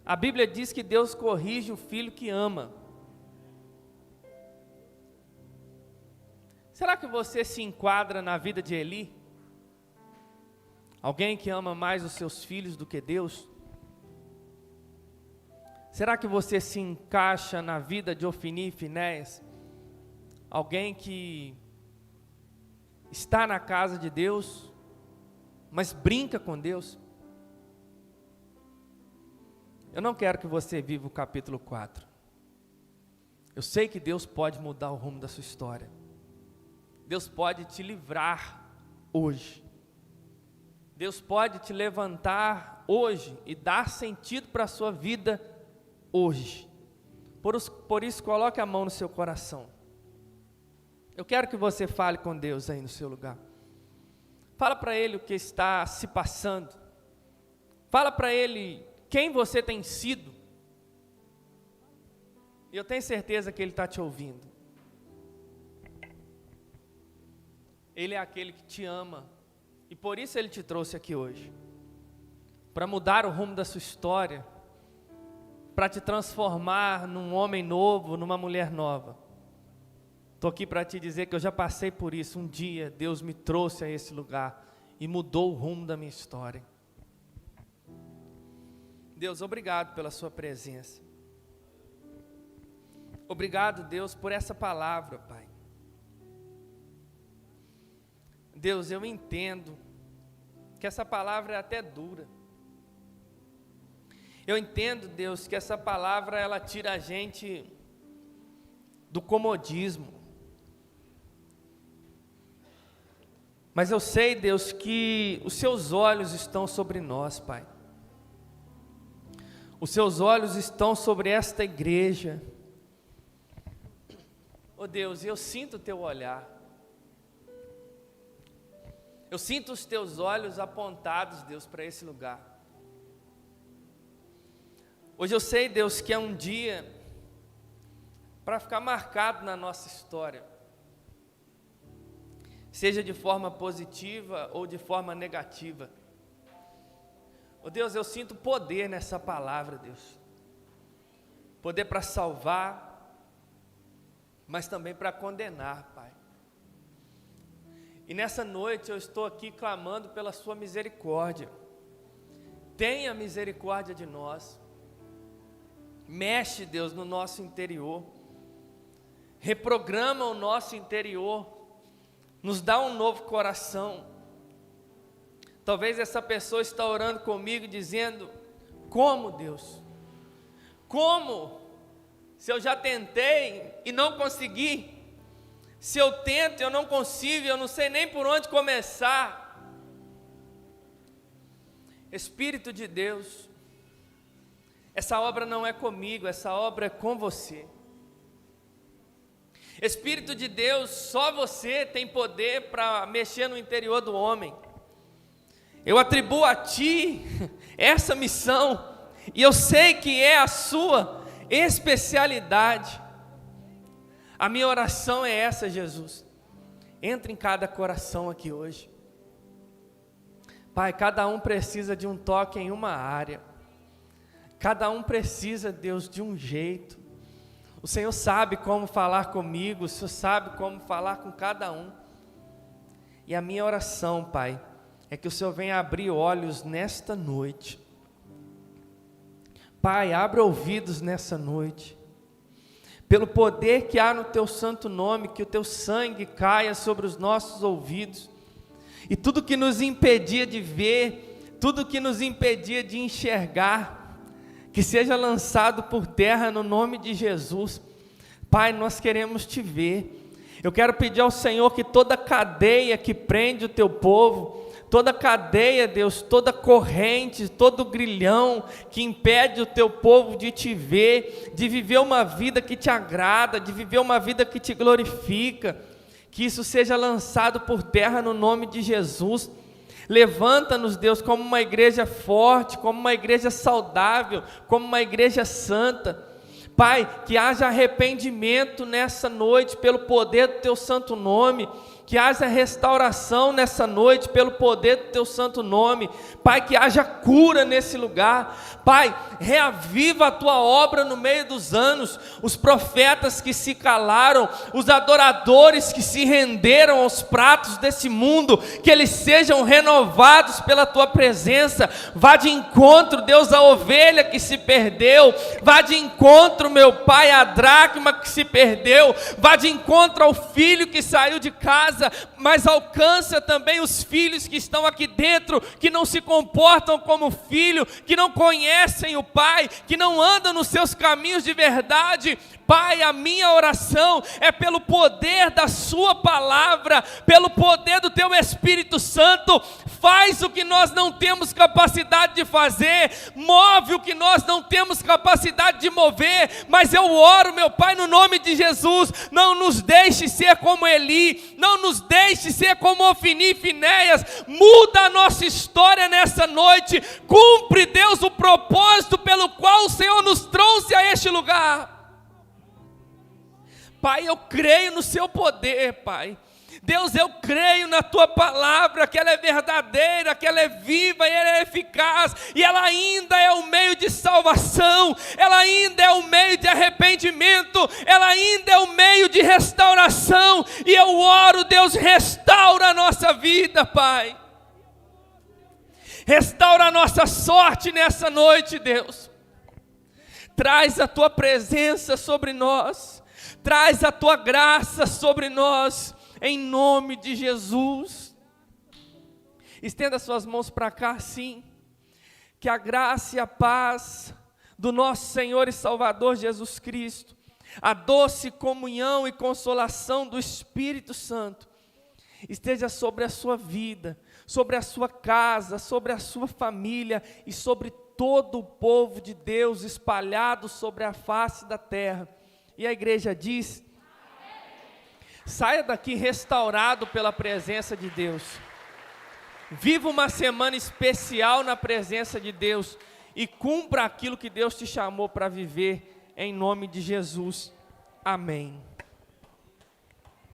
Speaker 1: A Bíblia diz que Deus corrige o filho que ama. Será que você se enquadra na vida de Eli? Alguém que ama mais os seus filhos do que Deus? Será que você se encaixa na vida de Ofni e Finéias? Alguém que está na casa de Deus, mas brinca com Deus? Eu não quero que você viva o capítulo 4. Eu sei que Deus pode mudar o rumo da sua história. Deus pode te livrar hoje. Deus pode te levantar hoje e dar sentido para a sua vida hoje. Por isso, coloque a mão no seu coração. Eu quero que você fale com Deus aí no seu lugar. Fala para Ele o que está se passando. Fala para Ele quem você tem sido. E eu tenho certeza que Ele está te ouvindo. Ele é aquele que te ama. E por isso Ele te trouxe aqui hoje. Para mudar o rumo da sua história. Para te transformar num homem novo, numa mulher nova. Estou aqui para te dizer que eu já passei por isso. Um dia Deus me trouxe a esse lugar e mudou o rumo da minha história. Deus, obrigado pela sua presença. Obrigado, Deus, por essa palavra, Pai. Deus, eu entendo que essa palavra é até dura. Eu entendo, Deus, que essa palavra ela tira a gente do comodismo. Mas eu sei, Deus, que os seus olhos estão sobre nós, Pai. Os seus olhos estão sobre esta igreja. Oh Deus, eu sinto o teu olhar. Eu sinto os teus olhos apontados, Deus, para esse lugar. Hoje eu sei, Deus, que é um dia para ficar marcado na nossa história. Seja de forma positiva ou de forma negativa. Oh Deus, eu sinto poder nessa palavra, Deus. Poder para salvar, mas também para condenar, Pai. E nessa noite eu estou aqui clamando pela sua misericórdia. Tenha misericórdia de nós. Mexe, Deus, no nosso interior. Reprograma o nosso interior. Nos dá um novo coração. Talvez essa pessoa está orando comigo dizendo: como, Deus? Como? Se eu já tentei e não consegui. Se eu tento e eu não consigo, eu não sei nem por onde começar. Espírito de Deus, essa obra não é comigo, essa obra é com você. Espírito de Deus, só você tem poder para mexer no interior do homem. Eu atribuo a ti essa missão, e eu sei que é a sua especialidade. A minha oração é essa, Jesus. Entra em cada coração aqui hoje. Pai, cada um precisa de um toque em uma área. Cada um precisa, Deus, de um jeito. O Senhor sabe como falar comigo, o Senhor sabe como falar com cada um. E a minha oração, Pai, é que o Senhor venha abrir olhos nesta noite. Pai, abre ouvidos nessa noite. Pelo poder que há no teu santo nome, que o teu sangue caia sobre os nossos ouvidos. E tudo que nos impedia de ver, tudo que nos impedia de enxergar, que seja lançado por terra no nome de Jesus. Pai, nós queremos te ver. Eu quero pedir ao Senhor que toda cadeia que prende o teu povo, toda cadeia, Deus, toda corrente, todo grilhão que impede o teu povo de te ver, de viver uma vida que te agrada, de viver uma vida que te glorifica, que isso seja lançado por terra no nome de Jesus. Levanta-nos, Deus, como uma igreja forte, como uma igreja saudável, como uma igreja santa. Pai, que haja arrependimento nessa noite pelo poder do teu santo nome, que haja restauração nessa noite pelo poder do teu santo nome. Pai, que haja cura nesse lugar. Pai, reaviva a tua obra no meio dos anos, os profetas que se calaram, os adoradores que se renderam aos pratos desse mundo, que eles sejam renovados pela tua presença. Vá de encontro, Deus, à ovelha que se perdeu, vá de encontro, meu Pai, à dracma que se perdeu, vá de encontro ao filho que saiu de casa, mas alcança também os filhos que estão aqui dentro, que não se comportam como filho, que não conhecem o Pai, que não andam nos seus caminhos de verdade. Pai, a minha oração é pelo poder da sua palavra, pelo poder do teu Espírito Santo. Faz o que nós não temos capacidade de fazer, move o que nós não temos capacidade de mover, mas eu oro, meu Pai, no nome de Jesus, não nos deixe ser como Eli, não nos deixe ser como Ofni e Finéias. Muda a nossa história nessa noite, cumpre, Deus, o propósito pelo qual o Senhor nos trouxe a este lugar. Pai, eu creio no seu poder, Pai. Deus, eu creio na tua palavra, que ela é verdadeira, que ela é viva e ela é eficaz, e ela ainda é o meio de salvação, ela ainda é o meio de arrependimento, ela ainda é o meio de restauração. E eu oro, Deus, restaura a nossa vida, Pai. Restaura a nossa sorte nessa noite, Deus. Traz a tua presença sobre nós, traz a tua graça sobre nós, em nome de Jesus. Estenda suas mãos para cá, assim. Que a graça e a paz do nosso Senhor e Salvador Jesus Cristo, a doce comunhão e consolação do Espírito Santo, esteja sobre a sua vida, sobre a sua casa, sobre a sua família e sobre todo o povo de Deus espalhado sobre a face da terra. E a igreja diz: saia daqui restaurado pela presença de Deus. Viva uma semana especial na presença de Deus e cumpra aquilo que Deus te chamou para viver, em nome de Jesus. Amém.